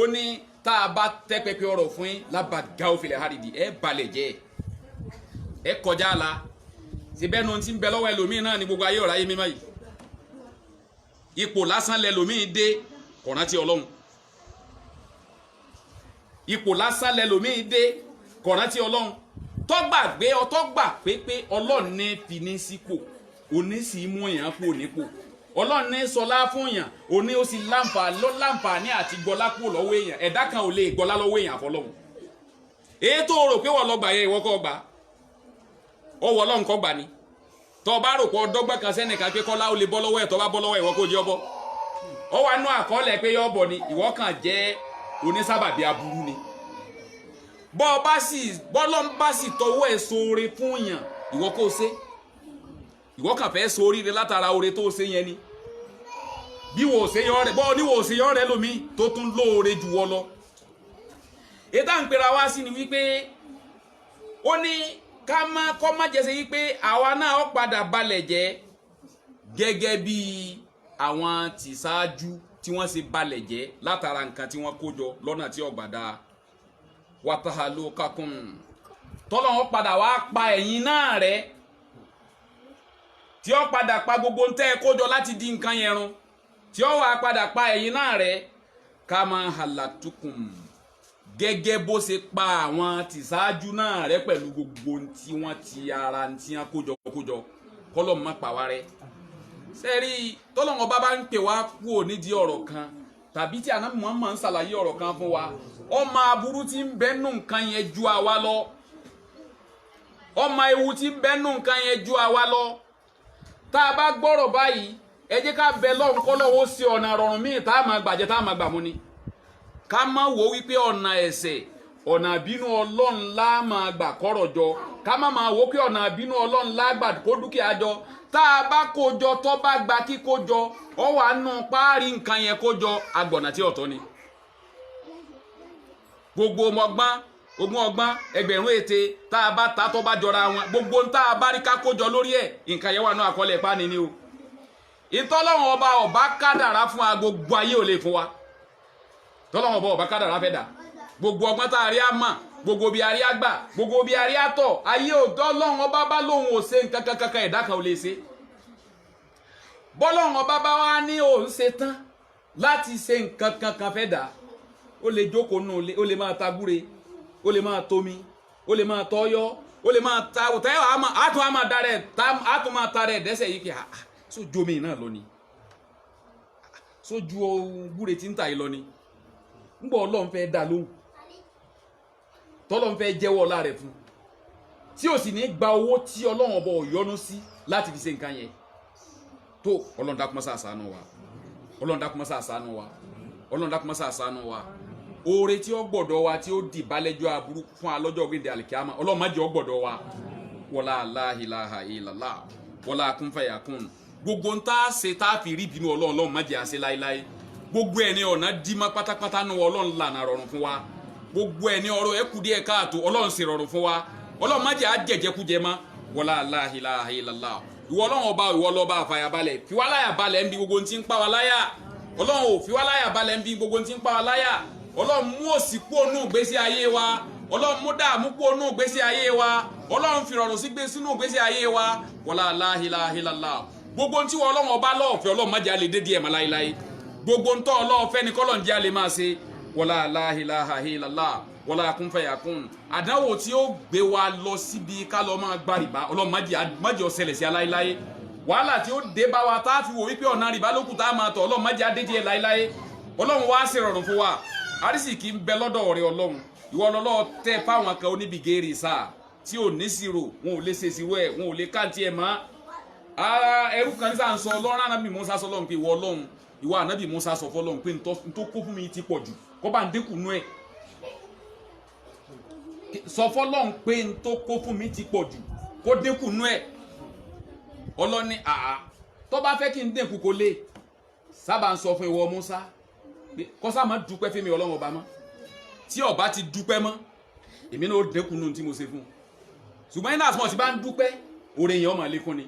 ó ní tá a bá tẹ́ pẹpẹ ọ̀rọ̀ fún yín lábàgá òfìlẹ̀ hàrìdì ẹ̀ balẹ̀ jẹ́ ẹ̀ kọjá la síbẹ̀ nu ti ń bẹ lọ́wọ́ ẹlòmíín náà ní gbogbo ayé ọ̀rọ̀ ayé mímọ́ yìí ipò lásán lẹlòmíín dé kọ̀rántí ọlọ́run ipò lásán lẹlòmíín dé kọ̀rántí ọlọ́run tọ́gbà pé ọlọ́run ní fi ní sípò òní sì mú èèyàn kú nípò ọlọ́run ní sọlá fún èèyàn òní ó sì láǹfààní àti gbọ́lá kú lọ́wọ́ èèyàn ẹ̀dá kan ò lè gbọ́lá lọ́wọ́ èèyàn àfọlọ́run èyí tó rò pé wọ́n lọ gbà yẹ ìwọ kọ́ gbà ọwọ́ ọlọ́run kọ́ gbà ni tọ́ bá rò pé ọdọ́gbẹ́ kan sẹ́nìkan pé kọ́lá ó lè bọ́ lọ́wọ́ ẹ̀ tọ́ bá bọ́ lọ́wọ́ ìwọ kó jẹ́ ọbọ̀ ọ wà nú àkọọ́lẹ̀ pé yọ ọbọ̀ ni ìwọ kàn jẹ́ onísábàbí aburú ni bọ́lọ́n bá sì tọwọ́ ẹ̀ sóore fún yàn ìwọ kó ṣe ìwọ kàn fẹ́ sóríire látara oore tó ṣe yẹn ni bí wò ṣe yan rẹ bọ́ ní wò ṣe yan rẹ lómi tó tún lóore jù wọ́ lọ ètà ń pera wá sí ni wípé ó ní kọ́ má jẹ́ ṣe wípé àwa náà ó padà balẹ̀ jẹ́ gẹ́gẹ́ bí àwọn tí ṣáájú tí wọ́n ṣe balẹ̀ jẹ́ látara nǹkan tí wọ́n kó jọ lọ́nà tí ọgbà dáa wàtàhálò kakùn tọ́lọ̀ wọn padà wá pa ẹ̀yin náà rẹ́ tí ó padà pa gbogbo ń tẹ́ ẹ kójọ láti di nǹkan yẹn run tí ó wá padà pa ẹ̀yin náà rẹ́ ká máa hàlàtúkùn gẹ́gẹ́ bó ṣe pa àwọn tìṣáájú náà rẹ́ pẹ̀lú gbogbo tí wọ́n ti ara tí wọ́n kójọ kọ́lọ̀ má pa wá rẹ́ sẹ́rí tọ́lọ̀ wọn bá ń pè wá kúrò nídìí ọ̀rọ̀ kan tàbí tí Ànábì Muhammad ń ṣàlàyé ọ̀rọ̀ kan fún wa ọmọ aburú tí ń bẹ́nu nǹkan yẹn ju àwa lọ ọmọ ewu tí ń bẹ́nu nǹkan yẹn ju àwa lọ tá a bá gbọ́rọ̀ báyìí ẹ jẹ́ ká bẹ lọ́run kọ́ lọ́wọ́ sí ọ̀nà rọrùn míì tá a máa gbàjẹ́ tá a máa gbà mú ni ká má wò wípé ọ̀nà ẹ̀ṣẹ̀ ọ̀nà àbínú Ọlọ́run lá máa gbà kọ́rọ̀ jọ ká má máa wò pé ọ̀nà àbínú Ọlọ́run lá gbà kó dúkìá jọ tá a bá kó jọ tó bá gba kíkó jọ ọ wà nù páàrí nǹkan yẹn kó jọ agbọ̀nà tí ọ̀tọ̀ ni gbogbo ogún ọgbọ́n ẹgbẹ̀rún ète tá a bá ta tó bá jọra wọn gbogbo ń tá a bá rí ká kó jọ lórí ẹ̀ nǹkan yẹn wà nù àkọọ́lẹ̀ ìpáni ni o ìtọ́lọ́wọ̀n ọba kádàrá fún wa gbogbo ayé ò lè fún wa tọ́lọ́wọ̀n ọba kádàrá fẹ́ dà gbogbo ọgbọ́n tá a rí àmà gbogbo bí a rí àgbà gbogbo bí a rí àtọ̀ ayé òdọ́ lọ́wọ́n ọba bá lóhun ò ṣe nǹkan kankan ẹ̀dá kan ò lè ṣe bọ́lọ́wọ́n ọba bá wá ní òun ṣe tán láti ṣe nǹkan kankan fẹ́ dà ó lè jókòó nù ó lè máa tagúre ó lè máa tomi ó lè máa tọ́yọ́ ó lè máa ta òtẹ́yọ̀ àtún àmà darẹ̀ àtún máa ta rẹ̀ dẹ́sẹ̀ yìí kí sójú omi náà lọ ni sójú gúre tí ń ta yìí lọ ni ńgbọ́ Ọlọ́run fẹ́ dá lóhùn tọ́lọ́run fẹ́ jẹ́wọ́ ọlá rẹ̀ fún tí ò sì ní gba owó tí Ọlọ́run ọba ò yọ́nú sí láti fi ṣe nǹkan yẹn tó Ọlọ́run dákun má ṣàánú wa Ọlọ́run dákun má ṣàánú wa Ọlọ́run dákun má ṣàánú wa oore tí ó gbọ́dọ̀ wa tí ó di balẹ̀jọ́ aburú fún alọ́jọ́ gbèdé alikiyama Ọlọ́run má jẹ́ ó gbọ́dọ̀ wa wala la ilaha illallah wala kun fayakun gbogbo ń tá a ṣe tá a fi rí bínú Ọlọ́run má jẹ́ àṣẹ láéláé gbogbo ẹ̀ ní ọ̀nà dìímọ̀ pátápátá nu Ọlọ́run lànà rọrùn fún wa gbogbo ẹ̀ ní ọ̀rọ̀ ẹ̀kú díẹ̀ káàtó Ọlọ́run sì rọrùn fún wa Ọlọ́run má jẹ́ àjẹjẹkújẹ mọ́ wala la ilaha illallah ìwọ Ọlọ́run ọba ìwọ lọ́ba àfàyàbalẹ̀ fi wá láyà balẹ̀ ń bi gbogbo tí ń pa wá láyà Ọlọ́run ò fi wá láyà balẹ̀ ń bi gbogbo tí ń pa wá láyà Ọlọ́run mú òṣì kúrò nínú ìgbésí ayé wa Ọlọ́run mú dààmú kúrò nínú ìgbésí ayé wa Ọlọ́run fi rọrùn sínú ìgbésí ayé wa wala la ilaha illallah gbogbo tí wọ́n Ọlọ́run ọba lọ́ọ̀fẹ́ Ọlọ́run má jẹ́ àlè dédé ẹ̀ mọ́ láéláé gbogbo ntọ́ ọlọ́ọ̀fẹ́ ni kọ́lọ̀ ń jẹ́ àlè máa ṣe wala la ilaha illallah wala kun fayakun àdánwò tí ó gbé wa lọ síbi ká lọ máa gba rìbá Ọlọ́run má jẹ́ ó ṣẹlẹ̀ sí aláìláyé wàhálà tí ó dé bá wa tá a fi wò wípé ọ̀nà rìbá lókù tá a máa tọ̀ Ọlọ́run má jẹ́ àdéjì ẹ̀ láìláyé Ọlọ́run wá sí rọrùn fún wa àrísìkí ń bẹ lọ́dọ̀ rẹ Ọlọ́run ìwọ lọ́lọ́ tẹ fáwọn kan oníbìgẹ́rì sáà tí ò ní sírò wọn ò lè ṣe sírò ẹ̀ wọn ò lè káàntì ẹ̀ mọ́ ẹrú kan sáà ń sọ Ọlọ́run Ànábì Mùsá sọ lọ́run pé ìwọ Ọlọ́run ìwọ Ànábì Mùsá sọ fọ́lọ́run pé ntó kó fún mi ti pọ̀ jù kó bá ń dínkù nú ẹ̀ sọ fọ́lọ́run pé ntó kó fún mi ti pọ̀ jù kó dínkù nú ẹ̀ Ọlọ́run ní tó bá fẹ́ kí n dínkù kó lé sábà ń sọ fún ìwọ Musa kó sá má dúpẹ́ fún mi Ọlọ́run ọba mọ́ tí ó bá ti dúpẹ́ mọ́ èmi náà ó dínkù nù tí mo ṣe fún ṣùgbọ́n iná àsùnmọ̀ tí bá ń dúpẹ́ oore yẹn ó máa lékún ni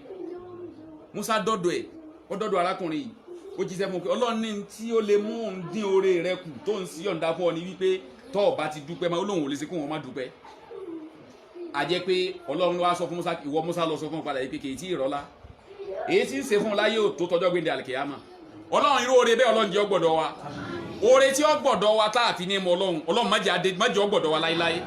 Musa dọ́dọ̀ ẹ̀ ó dọ́dọ̀ arákùnrin yìí ó jíṣẹ́ fún pé Ọlọ́run ní tí ó lè mú òun dín oore rẹ kù tó ń sí yọ̀ǹda fún ọ ní wípé tó o bá ti dúpẹ́ mọ́ Ọlọ́run ò lè ṣe kó wọn má dúpẹ́ a jẹ́ pé Ọlọ́run wá sọ fún Musa ìwọ Musa lọ sọ fún padà yìí pé kì í tí ì rọ́lá èyí tí ń ṣe fún láyé tó tọjọ́ gbé ní àlìkèyàmà Ọlọ́run irú oore bẹ́ẹ̀ Ọlọ́run jẹ́ ó gbọ́dọ̀ wa oore tí ó gbọ́dọ̀ wa tá a fi ní mọ Ọlọ́run má jẹ́ ó gbọ́dọ̀ wa láíláí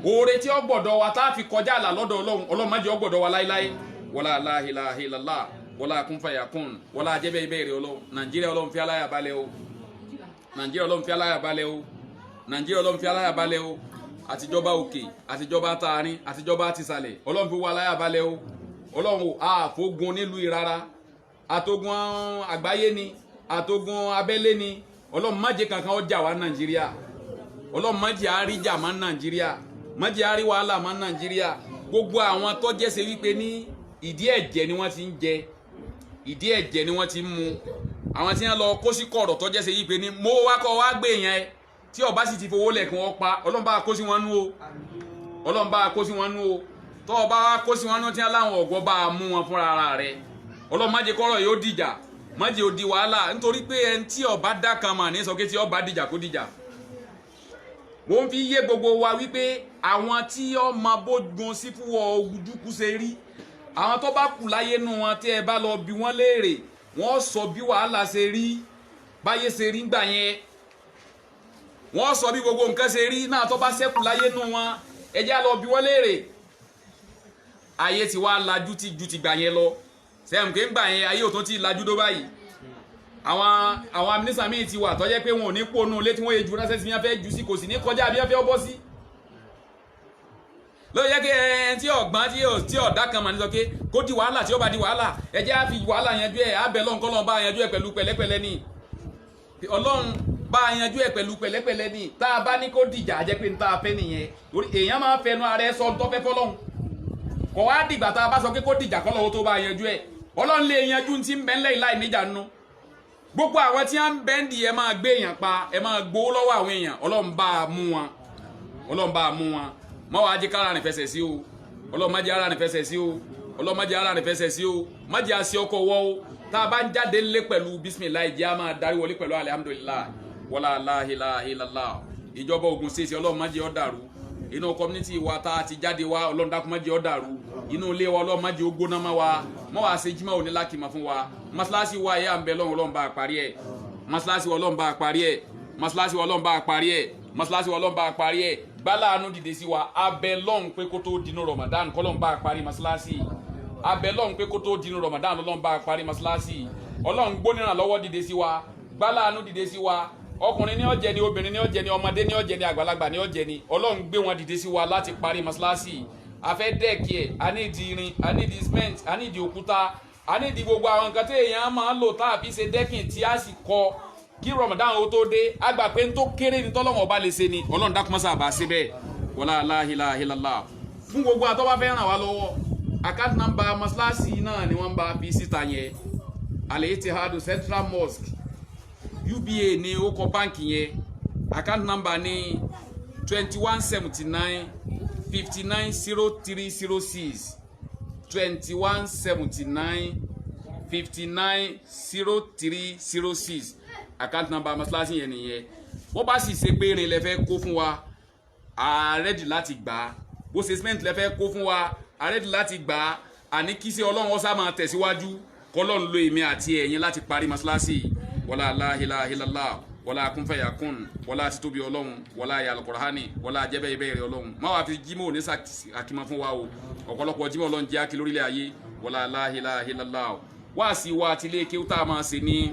oore tí ó gbọ́dọ̀ wa tá a fi kọjá àlà lọ́dọ̀ Ọlọ́run má jẹ́ ó gbọ́dọ̀ wa láíláí wala la ilaha illallah wala kun fayakun wala jẹ́bẹ́ ìbéèrè Ọlọ́run Nàìjíríà Ọlọ́run fi aláyà balẹ̀ o Nàìjíríà Ọlọ́run fi aláyà balẹ̀ o Nàìjíríà Ọlọ́run fi aláyà balẹ̀ o àtijọba òkè àtijọba tààrin àtijọba tìsàlẹ̀ Ọlọ́run fi wá aláyà balẹ̀ o Ọlọ́run àfogun nílùú ìrara àtogun àgbáyé ni àtogun abẹ́lé ni Ọlọ́run má jẹ́ kankan ó jà wá Nàìjíríà Ọlọ́run má jẹ́ àríjà má Nàìjíríà má jẹ́ àrí wàhálà má Nàìjíríà gbogbo àwọn tó jẹ́sẹ̀ wípé ní ìdí ẹ̀jẹ̀ ni wọ́n ti ń jẹ ìdí ẹ̀jẹ̀ ni wọ́n ti ń mu àwọn tí wọ́n lọ kó sí kọ̀rọ̀ tó jẹ́sẹ̀ wípé ní mo wá kọ́ wá gbé yẹn tí ọba sì ti fowó lẹ̀kùn wọn pa Ọlọ́run bá kó sí wọn nú o Ọlọ́run bá kó sí wọn nú o tó ọba wá kó sí wọn nú tí wọ́n láwọn ọ̀gbọ́n bá mú wọn fúnra ara rẹ̀ Ọlọ́run má jẹ́ kọ́rọ̀ yóò dìjà má jẹ́ ó di wàhálà nítorí pé ẹni tí ọba dá kan mà ní sọ pé tí ọba dìjà kó dìjà wọ́n fi yé gbogbo wa wípé àwọn tí ọmọ bógun sí fún wọ ojúkú ṣe rí àwọn tó bá kù láyé nù wọn tí ẹ bá lọ bí wọ́n léèrè wọ́n sọ bí wàhálà ṣe rí báyé ṣe rí gbà yẹn wọ́n sọ bí gbogbo nǹkan ṣe rí náà tó bá ṣẹ́kù láyé nù wọn ẹ jẹ́ lọ bí wọ́n léèrè ayé ti wá lajú ti ju ti gbà yẹn lọ sẹ́yìn pé ń gbà yẹn ayé ò tún ti lajú tó báyìí àwọn amínísà míì ti wà tó jẹ́ pé wọn ò ní pònú ilé tí wọ́n yẹ ju ránṣẹ́ sí bí wọ́n fẹ́ jù sí kò sì ní kọjá bí wọ́n fẹ́ bọ́ sí ló yẹ kí ẹni tí ọ̀gbọ́n tí ọ̀dá kan mà ní sọ pé kó di wàhálà tí ó bá di wàhálà ẹ jẹ́ á fi wàhálà yanjú ẹ̀ abẹ́ lọ́n kọ́ lọ́n bá yanjú ẹ̀ pẹ̀lú pẹ̀lẹ́pẹ̀lẹ́ ni Ọlọ́run bá yanjú ẹ̀ pẹ̀lú pẹ̀lẹ́pẹ̀lẹ́ ni tá a bá ní kó dìjà á jẹ́ pé ní tá a fẹ́ nìyẹn torí èèyàn máa fẹnu ara ẹ sọ tó fẹ́ fọ́lọ́hun kò wá dìgbà tá a bá sọ pé kó dìjà kọ́ lọ́wọ́ tó bá yanjú ẹ̀ Ọlọ́run lè yanjú ti ń bẹ ńlẹ̀ láì níjà nù gbogbo àwọn tí wọ́n ń bẹ́ndì ẹ máa gbé èèyàn pa ẹ máa gbowó lọ́wọ́ àwọn èèyàn Ọlọ́run bá a mú wọn Ọlọ́run bá a mú wọn má wàá jẹ́ kára rìn fẹsẹ̀ sí o Ọlọ́run má jẹ́ ara rìn fẹsẹ̀ sí o Ọlọ́run má jẹ́ ara rìn fẹsẹ̀ sí o má jẹ́ àṣẹ ọkọ̀ wọ́ o tá a bá ń jáde lé pẹ̀lú bisimilayi jẹ́ a máa darí wọlé pẹ̀lú alihamudulilayi wala la ilaha illallah ìjọba Ògùn ṣèṣe Ọlọ́run má jẹ́ ó dàrú inú community wa tá a ti jáde wa Ọlọ́run dákun má jẹ́ ó dàrú inú ilé wa Ọlọ́run má jẹ́ ó gbóná má wa má wàá ṣe jímọ̀ òní lákìmọ̀ fún wa mọ́ṣáláṣí wa yẹ́ à ń bẹ Ọlọ́run bá a parí ẹ̀ mọ́ṣáláṣí wa Ọlọ́run bá a parí ẹ̀ mọ́ṣáláṣí wa Ọlọ́run bá a parí ẹ̀ mọ́ṣáláṣí wa Ọlọ́run bá a parí ẹ̀ gbálàánú dìde sí wa abẹ lọ́hùn pé kó tó dinú Ramadan kọ́lọ́run bá a parí mọ́ṣáláṣí abẹ lọ́hùn pé kó tó dinú Ramadan Ọlọ́run bá a parí mọ́ṣáláṣí Ọlọ́run gbóníran lọ́wọ́ dìde sí wa gbálàánú dìde sí wa ọkùnrin ní ó jẹ́ ni obìnrin ní ó jẹ́ ni ọmọdé ní ó jẹ́ ni àgbàlagbà ní ó jẹ́ ni Ọlọ́run gbé wọn dìde sí wa láti parí mọ́ṣáláṣí afẹ́ dẹ́ẹ̀kì ẹ̀ anídìí irin anídìí cement anídìí òkúta anídìí gbogbo àwọn nǹkan tí èèyàn máa ń lò tá a fi ṣe dẹ́kìn tí a sì kọ́ kí Ramadan ó tó dé àgbà pé ń tó kéré ní tọ́lọ́wọ́n ọba lè ṣe ni Ọlọ́run dákun mọ́sá àbá ṣe bẹ́ẹ̀ wala la ilaha illallah fún gbogbo àtọ́ bá fẹ́ ràn wá lọ́wọ́ account number mọ́ṣáláṣí náà ni wọ́n bá fi síta yẹn Al-Ittihad Central Mosque UBA ní ó kọ báǹkì yẹn account number ní 2179 590306 2179 590306 account number mọ́ṣáláṣí yẹn nìyẹn wọ́n bá sì ṣe pé irin lẹ fẹ́ kó fún wa àrẹ́dì láti gbà á bó ṣe cement lẹ fẹ́ kó fún wa àrẹ́dì láti gbà á àní kí sí Ọlọ́run ọ̀sá máa tẹ̀síwájú kọ́lọ́run lo èmi àti ẹ̀yin láti parí mọ́ṣáláṣí wala la ilaha illallah wala kun fayakun wala títóbi Ọlọ́run wala Al-Qur'ani wala jẹ́bẹ́ ìbẹ̀rẹ̀ Ọlọ́run má wàá fi jímọ̀ ní àkìmọ̀ fún wa o ọ̀pọ̀lọpọ̀ jímọ̀ Ọlọ́run jẹ́ àkì lórílẹ̀ ayé wala la ilaha illallah wá sí wa àti ilé kéwú tá a máa ṣe ní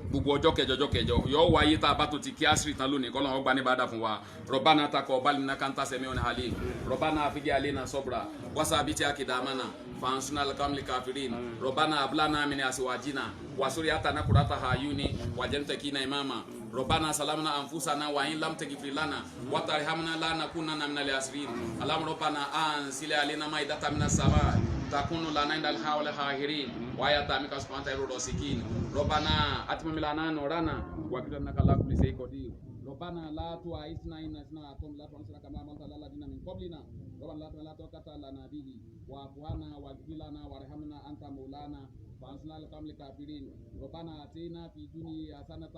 gbogbo ọjọ́ kẹjọ yóò wáyé tá a bá tó ti kí àṣírí tán lónìí kọ́lọ́run ọgbà ní bàdà fún wa Rabbana taqabbal minna anta sami'un alim Rabbana afidi alaina sabra wasabiti akidamana فانصرنا على القوم الكافرين ربنا هب لنا من ازواجنا وذرياتنا قرة اعين واجعلنا اماما ربنا سلمنا انفسنا وان لم تغفر لنا وترحمنا لنكونن من الخاسرين اللهم ربنا انزل علينا مائدة من السماء takunu lana indal hawla hahirin wa ayatamika subhanahu wa ta'ala sikin rabbana atmim lana nurana wa qina kala kulli shay'in qadir rabbana la tu'aizna in nasna atum la tu'aizna kama amalta ala ladina min qablina rabbana la taqata lana bihi wa afwana wa ghfirlana warhamna anta maulana فأنصرنا على القوم الكافرين ربنا آتنا في الدنيا حسنة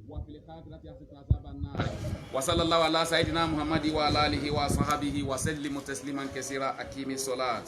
وفي الآخرة حسنة وعذاب النار وصلى الله على سيدنا محمد وعلى آله وصحبه وسلم تسليما كثيرا أقيم الصلاة